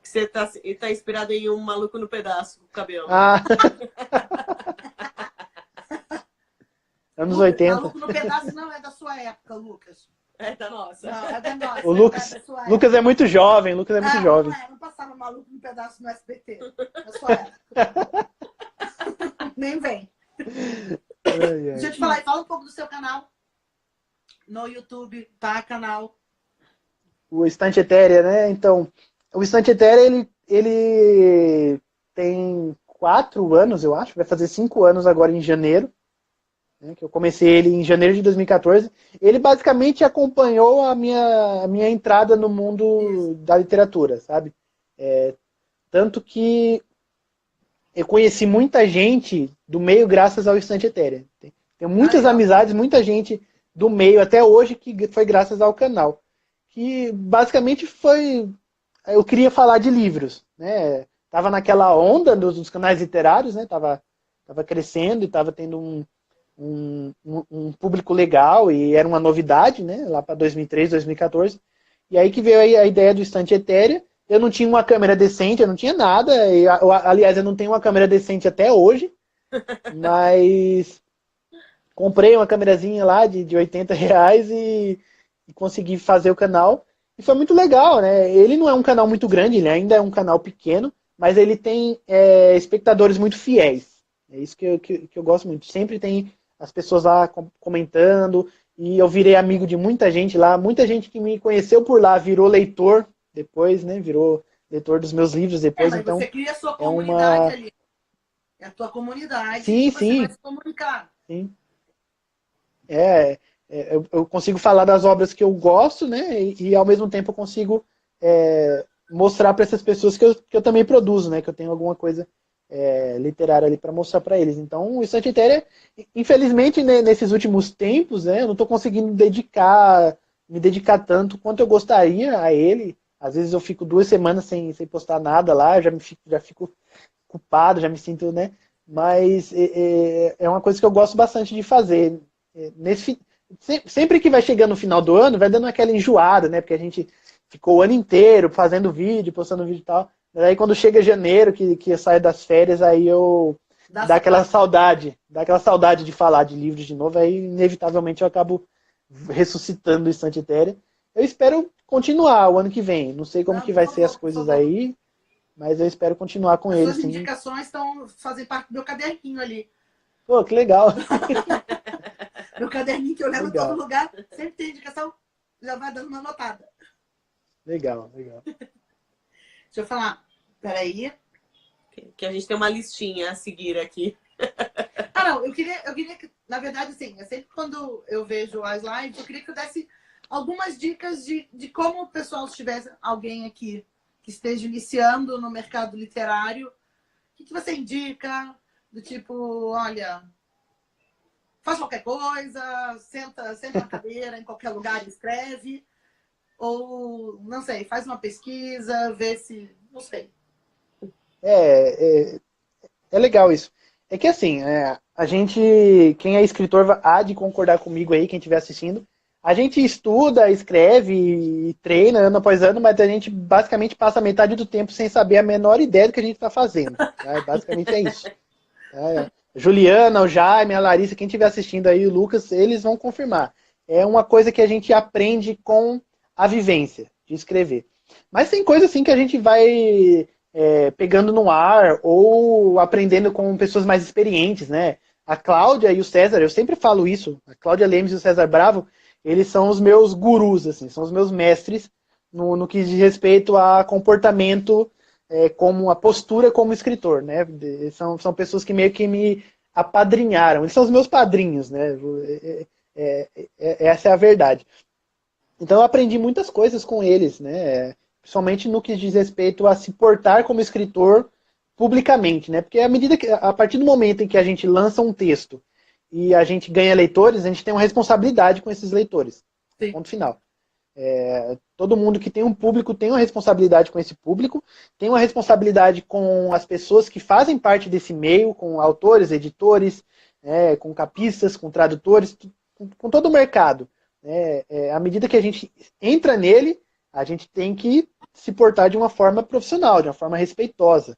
A: que você tá inspirado em Um Maluco no Pedaço, com o cabelo.
B: Anos 80.
C: Maluco no Pedaço não é da sua época, Lucas.
A: É da nossa.
C: Não, é da nossa.
B: O Lucas é muito jovem,
C: Não passava Maluco no Pedaço no SBT, na sua época. Nem vem. Deixa eu te falar, fala um pouco do seu canal. No YouTube, tá? Canal.
B: O Estante Etérea, né? Então, o Estante Etérea, ele tem 4 anos, eu acho. Vai fazer 5 anos agora em janeiro. Né, que eu comecei ele em janeiro de 2014. Ele basicamente acompanhou a minha entrada no mundo da literatura, sabe? Tanto que eu conheci muita gente do meio graças ao Estante Etérea. Tem muitas amizades, muita gente do meio até hoje que foi graças ao canal. Que basicamente eu queria falar de livros, né? Tava naquela onda dos canais literários, né? Tava crescendo e tava tendo um público legal e era uma novidade, né? Lá para 2013, 2014. E aí que veio a ideia do Estante Etérea. Eu não tinha uma câmera decente, eu não tinha nada. Aliás, eu não tenho uma câmera decente até hoje. Mas comprei uma câmerazinha lá de R$80 e consegui fazer o canal. E foi muito legal, né? Ele não é um canal muito grande, ele ainda é um canal pequeno, mas ele tem espectadores muito fiéis. É isso que eu gosto muito. Sempre tem as pessoas lá comentando. E eu virei amigo de muita gente lá. Muita gente que me conheceu por lá virou leitor depois, né? Virou leitor dos meus livros depois.
C: Mas
B: então
C: você cria a sua comunidade ali. É a tua comunidade.
B: Sim,
C: você vai se comunicar.
B: Sim. Eu consigo falar das obras que eu gosto, né? E ao mesmo tempo eu consigo mostrar para essas pessoas que eu também produzo, né? Que eu tenho alguma coisa literária ali para mostrar para eles. Então, o Estante Etérea, infelizmente, né, nesses últimos tempos, né? Eu não estou conseguindo me dedicar tanto quanto eu gostaria a ele. Às vezes eu fico 2 semanas sem postar nada lá, já fico culpado, já me sinto, né? Mas é uma coisa que eu gosto bastante de fazer. sempre que vai chegando no final do ano, vai dando aquela enjoada, né? Porque a gente ficou o ano inteiro fazendo vídeo, postando vídeo e tal. Daí quando chega janeiro, que eu saio das férias, aí eu dá aquela saudade de falar de livros de novo, aí inevitavelmente eu acabo ressuscitando o Estante Etérea. Eu espero continuar o ano que vem. Não sei como que vai ser as coisas aí, mas eu espero continuar com ele.
C: As suas
B: sim.
C: indicações fazem parte do meu caderninho ali.
B: Pô, que legal.
C: Meu caderninho que eu levo em todo lugar, sempre tem indicação, já vai dando uma notada.
B: Legal, legal.
C: Deixa eu falar. Peraí.
A: Que a gente tem uma listinha a seguir aqui.
C: Ah, não, eu queria que, na verdade, assim, sempre quando eu vejo as lives, eu queria que eu desse algumas dicas de como o pessoal, se tivesse alguém aqui que esteja iniciando no mercado literário, o que você indica? Do tipo, olha, faz qualquer coisa, senta na cadeira, em qualquer lugar e escreve. Ou, não sei, faz uma pesquisa, vê se... Não sei.
B: É legal isso. É que assim, a gente, quem é escritor há de concordar comigo aí, quem estiver assistindo, a gente estuda, escreve e treina ano após ano, mas a gente basicamente passa metade do tempo sem saber a menor ideia do que a gente está fazendo. Tá? Basicamente é isso. Tá? Juliana, o Jaime, a Larissa, quem estiver assistindo aí, o Lucas, eles vão confirmar. É uma coisa que a gente aprende com a vivência de escrever. Mas tem coisa assim que a gente vai pegando no ar ou aprendendo com pessoas mais experientes, né? A Cláudia e o César, eu sempre falo isso, a Cláudia Lemes e o César Bravo, eles são os meus gurus, assim, são os meus mestres no que diz respeito a comportamento, como a postura como escritor, né? São pessoas que meio que me apadrinharam, eles são os meus padrinhos, né? Essa é a verdade. Então eu aprendi muitas coisas com eles, né? Principalmente no que diz respeito a se portar como escritor publicamente, né? Porque a partir do momento em que a gente lança um texto e a gente ganha leitores, a gente tem uma responsabilidade com esses leitores.
C: Sim.
B: Ponto final. Todo mundo que tem um público tem uma responsabilidade com esse público, tem uma responsabilidade com as pessoas que fazem parte desse meio, com autores, editores, com capistas, com tradutores, com todo o mercado. À medida que a gente entra nele, a gente tem que se portar de uma forma profissional, de uma forma respeitosa.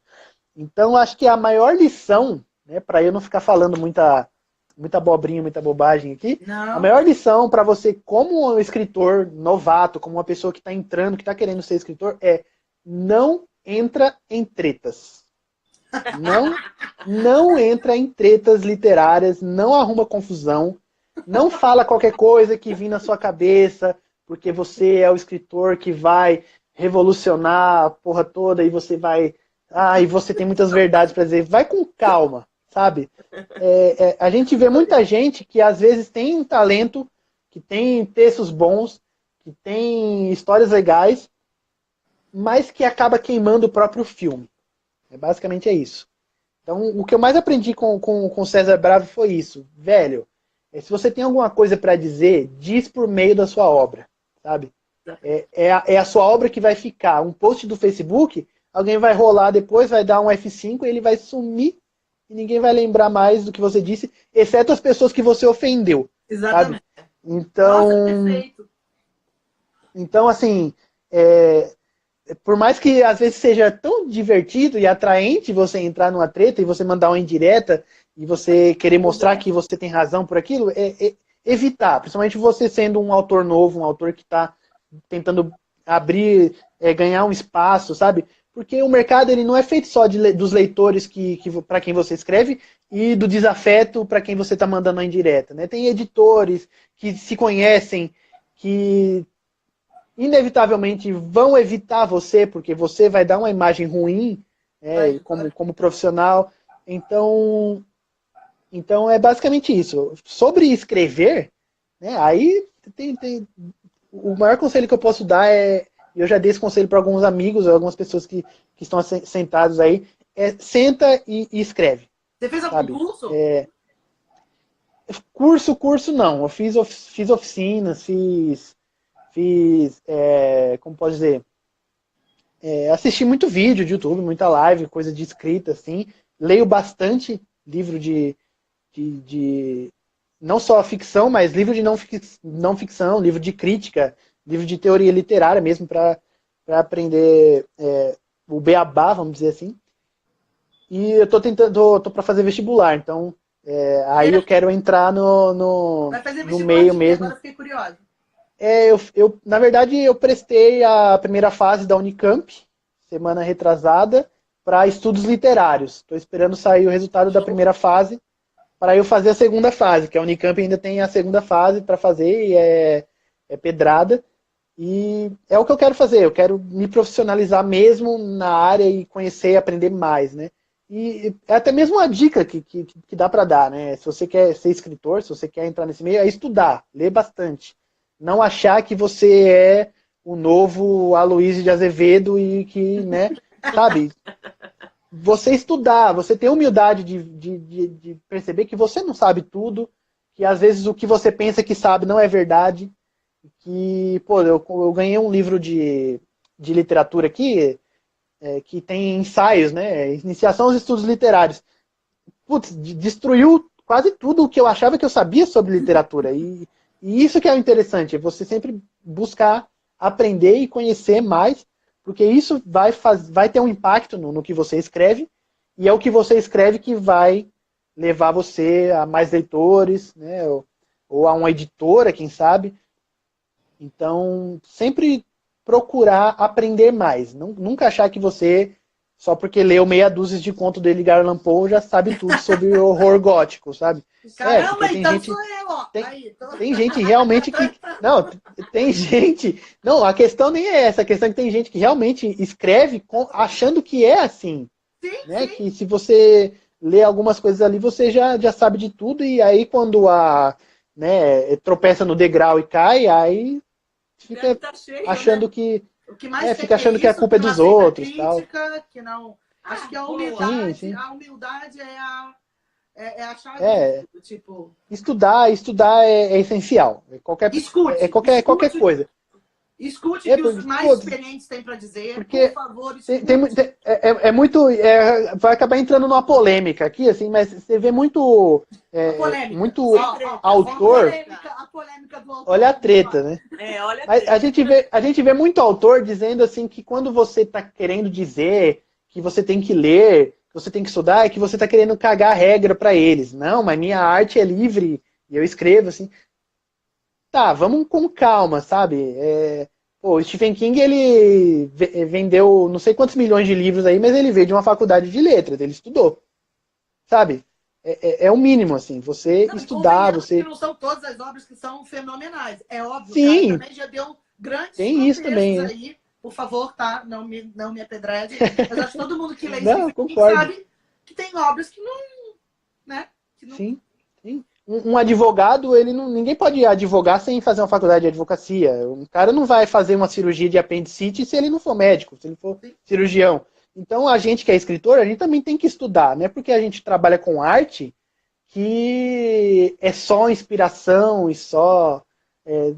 B: Então, acho que a maior lição, né, para eu não ficar falando muita abobrinha, muita bobagem aqui,
C: Não.
B: A maior lição para você, como um escritor novato, como uma pessoa que está entrando, que está querendo ser escritor, não entra em tretas. Não entra em tretas literárias, não arruma confusão, não fala qualquer coisa que vir na sua cabeça, porque você é o escritor que vai revolucionar a porra toda e você vai... e você tem muitas verdades para dizer. Vai com calma, sabe? A gente vê muita gente que às vezes tem um talento, que tem textos bons, que tem histórias legais, mas que acaba queimando o próprio filme. Basicamente é isso. Então, o que eu mais aprendi com o César Bravo foi isso. Velho, se você tem alguma coisa para dizer, diz por meio da sua obra, sabe? É a sua obra que vai ficar. Um post do Facebook, alguém vai rolar depois, vai dar um F5 e ele vai sumir e ninguém vai lembrar mais do que você disse, exceto as pessoas que você ofendeu.
C: Exatamente.
B: Sabe? Então,
C: nossa, perfeito.
B: Então, assim, por mais que às vezes seja tão divertido e atraente você entrar numa treta e você mandar uma indireta e você querer mostrar que você tem razão por aquilo, evitar. Principalmente você sendo um autor novo, um autor que está tentando abrir, ganhar um espaço, sabe? Porque o mercado ele não é feito só dos leitores para quem você escreve e do desafeto para quem você está mandando a indireta, né? Tem editores que se conhecem, que inevitavelmente vão evitar você, porque você vai dar uma imagem ruim como profissional. Então é basicamente isso. Sobre escrever, né, aí tem o maior conselho que eu posso dar eu já dei esse conselho para alguns amigos, algumas pessoas que estão sentados aí, senta e escreve.
C: Você fez algum
B: sabe?
C: curso?
B: Curso não. Eu fiz oficinas, como pode dizer, assisti muito vídeo de YouTube, muita live, coisa de escrita, assim. Leio bastante livro não só ficção, mas livro de não ficção, livro de crítica, livro de teoria literária mesmo, para aprender o beabá, vamos dizer assim. E eu tô para fazer vestibular, então aí eu quero entrar no meio mesmo.
C: Agora fiquei curiosa.
B: Na verdade, eu prestei a primeira fase da Unicamp, semana retrasada, para estudos literários. Estou esperando sair o resultado da primeira fase para eu fazer a segunda fase, que a Unicamp ainda tem a segunda fase para fazer e é pedrada. E é o que eu quero fazer, eu quero me profissionalizar mesmo na área e conhecer e aprender mais, né? E é até mesmo uma dica que dá para dar, né? Se você quer ser escritor, se você quer entrar nesse meio, é estudar, ler bastante. Não achar que você é o novo Aloysio de Azevedo e que, né, sabe? Você estudar, você ter humildade de perceber que você não sabe tudo, que às vezes o que você pensa que sabe não é verdade. Que, pô, eu ganhei um livro de literatura aqui, que tem ensaios, né? Iniciação aos estudos literários. Putz, destruiu quase tudo o que eu achava que eu sabia sobre literatura. E isso que é o interessante, é você sempre buscar aprender e conhecer mais, porque isso vai ter um impacto no que você escreve, e é o que você escreve que vai levar você a mais leitores, né? Ou a uma editora, quem sabe. Então, sempre procurar aprender mais. Nunca achar que você, só porque leu meia dúzia de conto do Edgar Allan Poe, já sabe tudo sobre o horror gótico, sabe?
C: Caramba,
B: tem
C: então
B: gente,
C: sou eu, ó.
B: Tem gente realmente que... Não, tem gente... Não, a questão nem é essa. A questão é que tem gente que realmente escreve achando que é assim.
C: Sim,
B: né?
C: sim.
B: Que se você lê algumas coisas ali, você já sabe de tudo, e aí quando tropeça no degrau e cai, aí fica achando que...
C: O que mais
B: fica achando que a culpa é dos outros.
C: Crítica,
B: tal.
C: que não... Acho que
B: Sim.
C: a humildade é a chave de tudo, tipo...
B: Estudar é essencial. Qualquer coisa.
C: Escute o que os mais experientes têm para dizer, por favor, escute.
B: Vai acabar entrando numa polêmica aqui, assim, mas você vê muito autor...
C: A polêmica do autor.
B: Olha a treta, né?
A: Olha a treta.
B: A gente vê muito autor dizendo assim que quando você está querendo dizer que você tem que ler, que você tem que estudar, é que você está querendo cagar a regra para eles. Não, mas minha arte é livre e eu escrevo assim. Tá, vamos com calma, sabe? O Stephen King, ele vendeu não sei quantos milhões de livros aí, mas ele veio de uma faculdade de letras, ele estudou. Sabe? É o mínimo, assim, você estudar, você...
C: Não são todas as obras que são fenomenais. É óbvio,
B: Sim.
C: O cara também já deu grandes
B: Tem isso também, né?
C: aí. Por favor, tá? Não me apedrede. Mas acho que todo mundo que lê
B: Não,
C: Stephen King
B: concordo.
C: sabe que tem obras que não... Né? Que não...
B: Sim. Um advogado, ninguém pode advogar sem fazer uma faculdade de advocacia. Um cara não vai fazer uma cirurgia de apendicite se ele não for médico, se ele for cirurgião. Então, a gente que é escritor, a gente também tem que estudar. Não é porque a gente trabalha com arte que é só inspiração e só...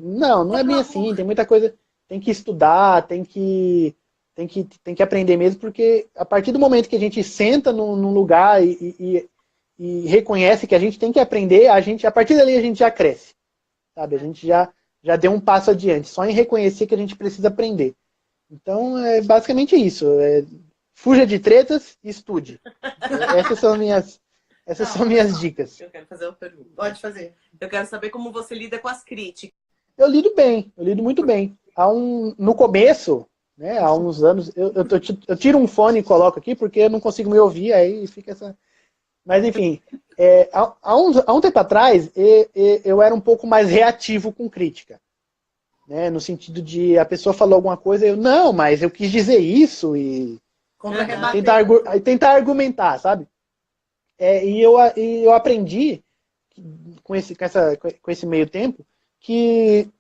B: Não é bem assim. Tem muita coisa... Tem que estudar, tem que aprender mesmo, porque a partir do momento que a gente senta num lugar e reconhece que a gente tem que aprender, a partir dali a gente já cresce. Sabe? A gente já deu um passo adiante. Só em reconhecer que a gente precisa aprender. Então, é basicamente isso. Fuja de tretas e estude. Essas são minhas dicas.
A: Eu quero fazer uma pergunta.
C: Pode fazer.
A: Eu quero saber como você lida com as críticas.
B: Eu lido muito bem. No começo, né, há uns anos, eu tiro um fone e coloco aqui porque eu não consigo me ouvir, aí fica essa... Mas enfim, há um tempo atrás, eu era um pouco mais reativo com crítica. Né, no sentido de a pessoa falou alguma coisa, não, mas eu quis dizer isso, e tentar argumentar, sabe? E eu aprendi com esse meio tempo que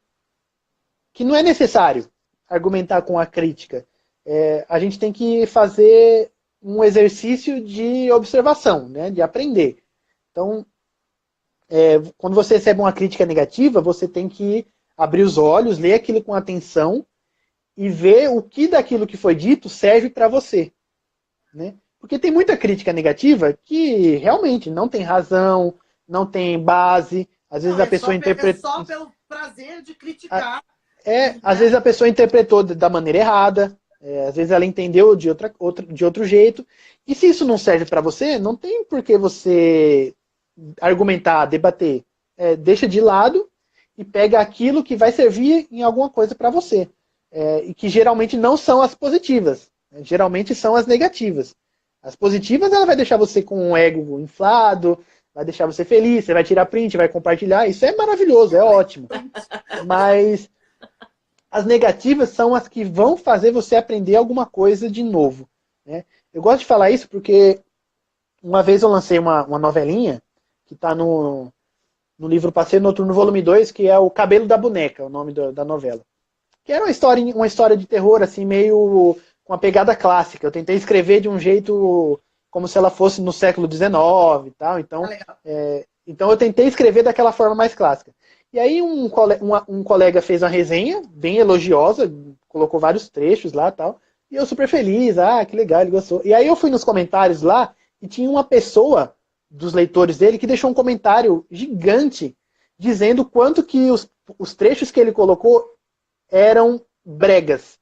B: não é necessário argumentar com a crítica. A gente tem que fazer um exercício de observação, né, de aprender. Então, quando você recebe uma crítica negativa, você tem que abrir os olhos, ler aquilo com atenção e ver o que daquilo que foi dito serve para você. Né? Porque tem muita crítica negativa que realmente não tem razão, não tem base, Às vezes a pessoa interpreta...
C: É só pelo prazer de criticar.
B: Às vezes a pessoa interpretou da maneira errada, às vezes ela entendeu de outro jeito. E se isso não serve para você, não tem por que você argumentar, debater. Deixa de lado e pega aquilo que vai servir em alguma coisa para você. E que geralmente não são as positivas. Geralmente são as negativas. As positivas, ela vai deixar você com um ego inflado, vai deixar você feliz, você vai tirar print, vai compartilhar. Isso é maravilhoso, é ótimo. Mas as negativas são as que vão fazer você aprender alguma coisa de novo. Né? Eu gosto de falar isso porque uma vez eu lancei uma novelinha que está no livro Passeio Noturno, volume 2, que é O Cabelo da Boneca, o nome da novela. Que era uma história de terror, assim, meio com uma pegada clássica. Eu tentei escrever de um jeito como se ela fosse no século XIX e tal. Então eu tentei escrever daquela forma mais clássica. E aí um colega fez uma resenha bem elogiosa, colocou vários trechos lá e tal. E eu super feliz, que legal, ele gostou. E aí eu fui nos comentários lá e tinha uma pessoa dos leitores dele que deixou um comentário gigante dizendo quanto que os trechos que ele colocou eram bregas.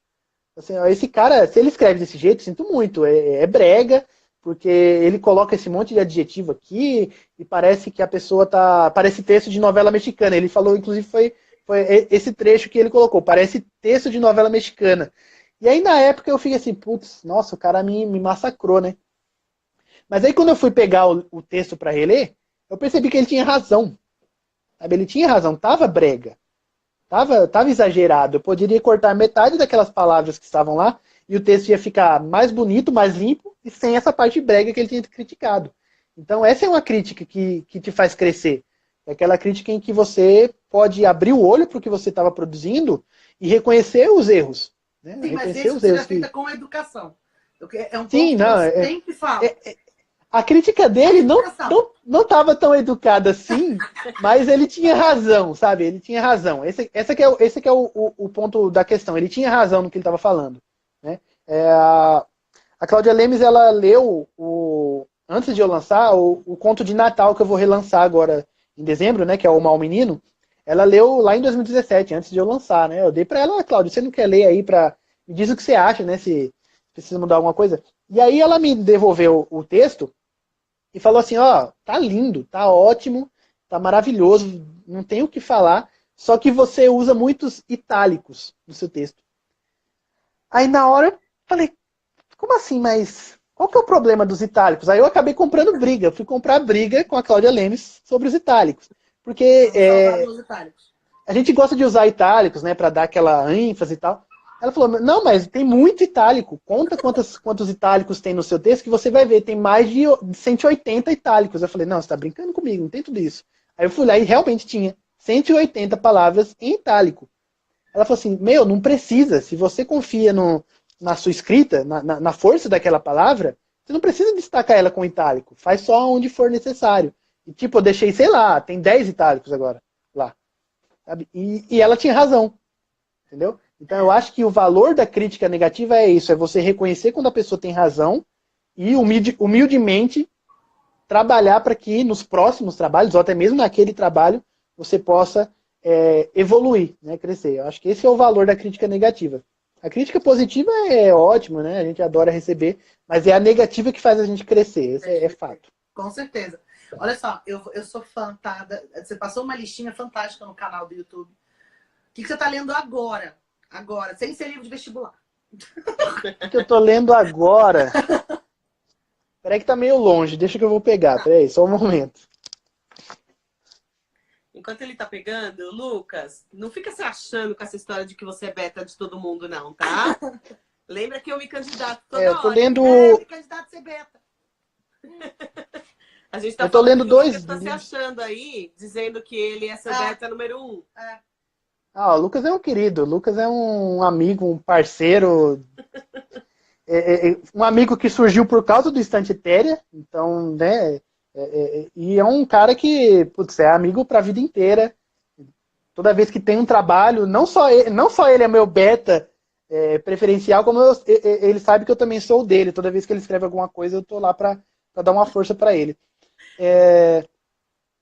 B: Assim, esse cara, se ele escreve desse jeito, sinto muito, é brega, porque ele coloca esse monte de adjetivo aqui e parece que a pessoa parece texto de novela mexicana. Ele falou, inclusive, foi esse trecho que ele colocou, parece texto de novela mexicana. E aí, na época, eu fiquei assim, putz, nossa, o cara me massacrou, né? Mas aí, quando eu fui pegar o texto para reler, eu percebi que ele tinha razão. Sabe? Ele tinha razão, tava brega. Tava exagerado. Eu poderia cortar metade daquelas palavras que estavam lá e o texto ia ficar mais bonito, mais limpo e sem essa parte brega que ele tinha criticado. Então essa é uma crítica que te faz crescer. É aquela crítica em que você pode abrir o olho para o que você estava produzindo e reconhecer os erros. Né?
C: Sim, mas
B: reconhecer
C: isso seria feita com a educação. É um ponto
B: Sim, não,
C: que eu sempre falo.
B: A crítica dele não estava tão educada assim, mas ele tinha razão, sabe? Ele tinha razão. Esse que é o ponto da questão. Ele tinha razão no que ele estava falando. Né? A Cláudia Lemes, ela leu, antes de eu lançar, o conto de Natal que eu vou relançar agora em dezembro, né? Que é O Mau Menino. Ela leu lá em 2017, antes de eu lançar. Né? Eu dei para ela, Cláudia, você não quer ler aí me diz o que você acha, né? Se precisa mudar alguma coisa. E aí ela me devolveu o texto e falou assim, tá lindo, tá ótimo, tá maravilhoso, não tem o que falar, só que você usa muitos itálicos no seu texto. Aí na hora eu falei, como assim, mas qual que é o problema dos itálicos? Aí eu acabei comprando briga, fui comprar briga com a Cláudia Lemes sobre os itálicos. Porque a gente gosta de usar itálicos, né, para dar aquela ênfase e tal. Ela falou, não, mas tem muito itálico. Conta quantos itálicos tem no seu texto que você vai ver. Tem mais de 180 itálicos. Eu falei, não, você está brincando comigo, não tem tudo isso. Aí eu fui lá e realmente tinha 180 palavras em itálico. Ela falou assim, não precisa. Se você confia na sua escrita, na força daquela palavra, você não precisa destacar ela com itálico. Faz só onde for necessário. E tipo, eu deixei, sei lá, tem 10 itálicos agora lá. Sabe? E ela tinha razão. Entendeu? Então eu acho que o valor da crítica negativa é isso, é você reconhecer quando a pessoa tem razão e humildemente trabalhar para que nos próximos trabalhos, ou até mesmo naquele trabalho, você possa evoluir, né, crescer. Eu acho que esse é o valor da crítica negativa. A crítica positiva é ótimo, né? A gente adora receber, mas é a negativa que faz a gente crescer, esse é fato.
C: Com certeza. Olha só, eu sou fã, tá? Você passou uma listinha fantástica no canal do YouTube. O que você está lendo agora? Agora, sem ser livro de vestibular.
B: O que eu tô lendo agora? Peraí que tá meio longe, deixa que eu vou pegar. Peraí, só um momento.
A: Enquanto ele tá pegando, Lucas, não fica se achando com essa história de que você é beta de todo mundo, não, tá? Lembra que eu me candidato toda hora.
B: Eu tô lendo...
C: eu me candidato a ser beta.
A: A gente tá
B: eu tô lendo dois...
A: O Lucas tá se achando aí, dizendo que ele é seu beta número 1.
B: O Lucas é um querido, o Lucas é um amigo, um parceiro, um amigo que surgiu por causa do Estante Etérea, então, né, e é um cara que, putz, é amigo pra vida inteira, toda vez que tem um trabalho, não só ele é meu beta preferencial, como ele sabe que eu também sou o dele, toda vez que ele escreve alguma coisa eu tô lá pra dar uma força pra ele.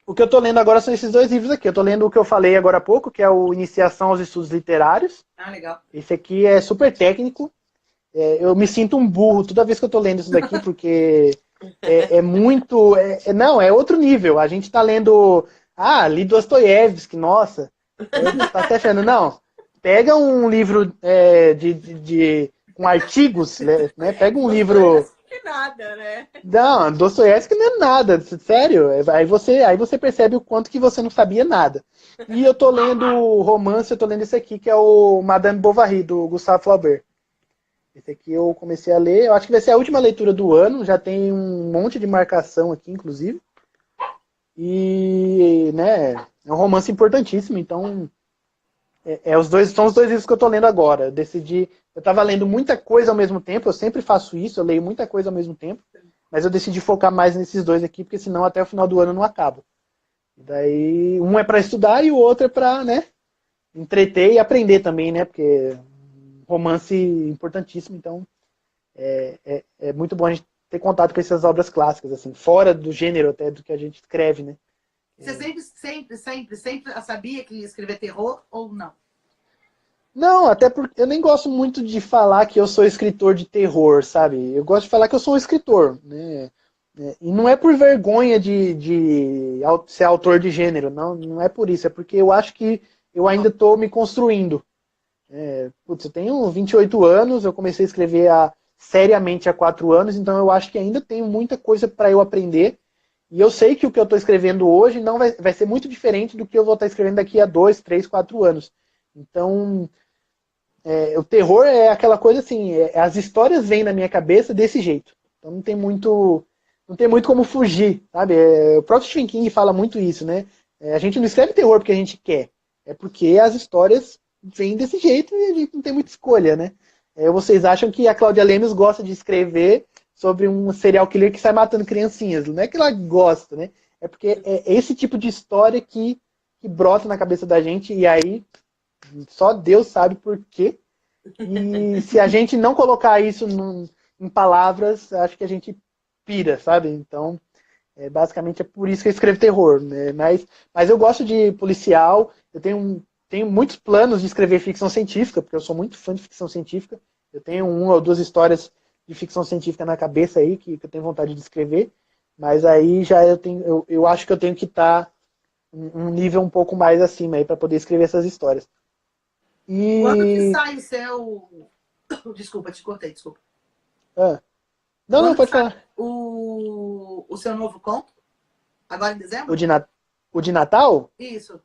B: O que eu tô lendo agora são esses 2 livros aqui. Eu tô lendo o que eu falei agora há pouco, que é o Iniciação aos Estudos Literários.
C: Ah, legal.
B: Esse aqui é super técnico. Eu me sinto um burro toda vez que eu tô lendo isso daqui, porque é muito... não, é outro nível. A gente tá lendo... li Dostoiévski, nossa. Tá até achando, não. Pega um livro com artigos, né? Pega um livro...
A: Que nada, né?
B: Não, Dostoiévski não é nada, sério. Aí você percebe o quanto que você não sabia nada. E eu tô lendo romance, eu tô lendo esse aqui, que é o Madame Bovary, do Gustave Flaubert. Esse aqui eu comecei a ler, eu acho que vai ser a última leitura do ano, já tem um monte de marcação aqui, inclusive. E, né, é um romance importantíssimo, então são os 2 livros que eu tô lendo agora. Eu tava lendo muita coisa ao mesmo tempo, eu sempre faço isso, eu leio muita coisa ao mesmo tempo, mas eu decidi focar mais nesses 2 aqui, porque senão até o final do ano eu não acabo. E daí, um é para estudar e o outro é para, né, entreter e aprender também, né, porque romance importantíssimo, então é muito bom a gente ter contato com essas obras clássicas, assim, fora do gênero até do que a gente escreve, né.
C: Você sempre sabia que ia escrever terror ou não?
B: Não, até porque eu nem gosto muito de falar que eu sou escritor de terror, sabe? Eu gosto de falar que eu sou um escritor, né? E não é por vergonha de ser autor de gênero, não é por isso, é porque eu acho que eu ainda estou me construindo. Eu tenho 28 anos, eu comecei a escrever seriamente há 4 anos, então eu acho que ainda tenho muita coisa para eu aprender. E eu sei que o que eu estou escrevendo hoje não vai ser muito diferente do que eu vou estar escrevendo daqui a 2, 3, 4 anos. Então, o terror é aquela coisa assim, as histórias vêm na minha cabeça desse jeito. Então não tem muito como fugir, sabe? O próprio Stephen King fala muito isso, né? A gente não escreve terror porque a gente quer, é porque as histórias vêm desse jeito e a gente não tem muita escolha, né? Vocês acham que a Cláudia Lemos gosta de escrever sobre um serial killer que sai matando criancinhas? Não é que ela gosta, né? É porque é esse tipo de história que brota na cabeça da gente e aí só Deus sabe por quê. E se a gente não colocar isso em palavras, acho que a gente pira, sabe? Então, basicamente é por isso que eu escrevo terror, né? Mas eu gosto de policial, eu tenho muitos planos de escrever ficção científica, porque eu sou muito fã de ficção científica. Eu tenho 1 ou 2 histórias de ficção científica na cabeça aí, que eu tenho vontade de escrever, mas aí já eu acho que eu tenho que estar um nível um pouco mais acima aí para poder escrever essas histórias.
C: Quando que sai o seu... Desculpa, te cortei, desculpa.
B: Não, pode falar.
C: O seu novo conto? Agora em dezembro?
B: O de Natal?
C: Isso.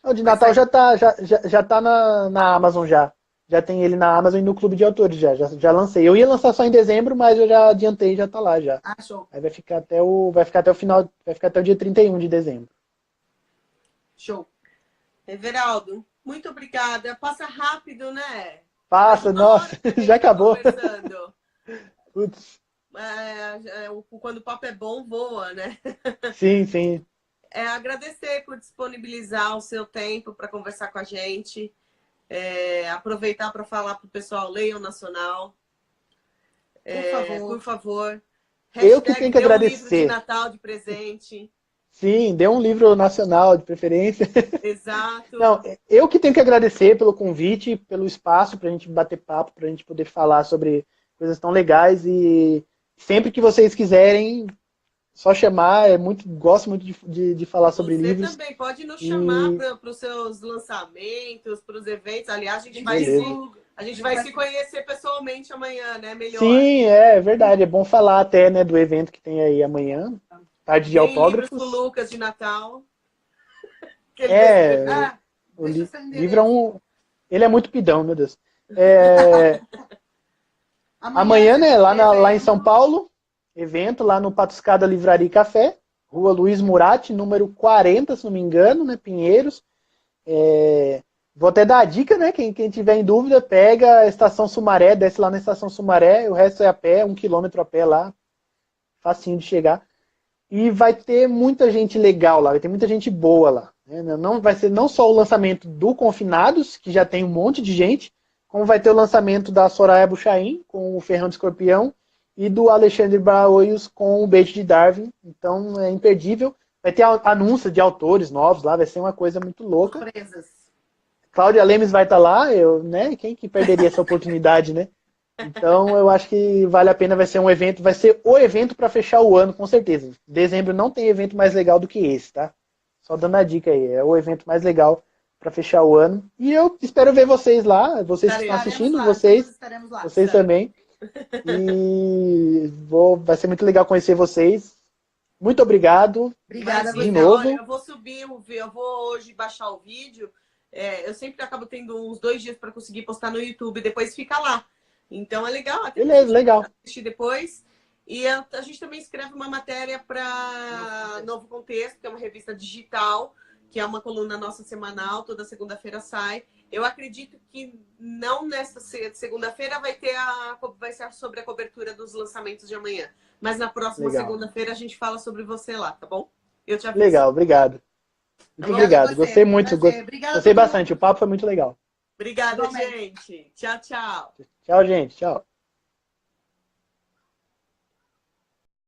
B: O de Natal já tá na Amazon já. Já tem ele na Amazon e no Clube de Autores já lancei. Eu ia lançar só em dezembro, mas eu já adiantei, já tá lá já.
C: Ah, show.
B: Aí vai ficar até o final, vai ficar até o dia 31 de dezembro.
A: Show. Everaldo, muito obrigada. Passa rápido, né?
B: Passa, nossa, já acabou.
A: Putz. Quando o papo é bom, voa, né?
B: Sim.
A: Agradecer por disponibilizar o seu tempo para conversar com a gente. Aproveitar para falar para o pessoal, leiam Nacional. Por favor.
B: Eu que tenho que agradecer.
A: Um livro de Natal de presente.
B: Sim, dê um livro nacional, de preferência.
A: Exato.
B: Não, eu que tenho que agradecer pelo convite, pelo espaço para a gente bater papo, para a gente poder falar sobre coisas tão legais. E sempre que vocês quiserem, só chamar. Gosto muito de falar sobre livros.
A: Você também pode nos chamar para os seus lançamentos, para os eventos. Aliás, a gente vai se conhecer pessoalmente amanhã, né? Melhor.
B: Sim, é verdade. É bom falar até, né, do evento que tem aí amanhã. Tarde de autógrafos.
A: Livros do Lucas de Natal.
B: O livro é ele é muito pidão, meu Deus. Amanhã, né, lá em São Paulo, evento lá no Patuscada Livraria e Café, Rua Luiz Muratti, número 40, se não me engano, né, Pinheiros. Vou até dar a dica, né, quem tiver em dúvida, pega a Estação Sumaré, desce lá na Estação Sumaré, o resto é a pé, 1 quilômetro a pé lá, facinho de chegar. E vai ter muita gente legal lá, vai ter muita gente boa lá. Não vai ser não só o lançamento do Confinados, que já tem um monte de gente, como vai ter o lançamento da Soraya Buchaim, com o Ferrão de Escorpião, e do Alexandre Braoios com o Beijo de Darwin. Então é imperdível. Vai ter anúncio de autores novos lá, vai ser uma coisa muito louca.
C: Surpresas.
B: Cláudia Lemes vai estar lá, né? Quem que perderia essa oportunidade, né? Então, eu acho que vale a pena, vai ser um evento, vai ser o evento para fechar o ano, com certeza. Dezembro não tem evento mais legal do que esse, tá? Só dando a dica aí, é o evento mais legal para fechar o ano. E eu espero ver vocês lá, vocês que estão assistindo,
C: estaremos lá,
B: vocês também. E vai ser muito legal conhecer vocês. Muito obrigado.
C: Obrigada
B: de novo.
A: Olha, eu vou subir, eu vou hoje baixar o vídeo. Eu sempre acabo tendo uns 2 dias para conseguir postar no YouTube, depois fica lá. Então é legal.
B: Beleza, legal.
A: Assistir depois. E a gente também escreve uma matéria para Novo Contexto, que é uma revista digital, que é uma coluna nossa semanal, toda segunda-feira sai. Eu acredito que não nesta segunda-feira vai ser sobre a cobertura dos lançamentos de amanhã. Mas na próxima segunda-feira a gente fala sobre você lá, tá bom? Eu te aviso.
B: Legal, obrigado. Muito obrigado. Gostei muito. Gostei bastante. O papo foi muito legal.
A: Obrigada, gente. Tchau, tchau.
B: Tchau, gente. Tchau.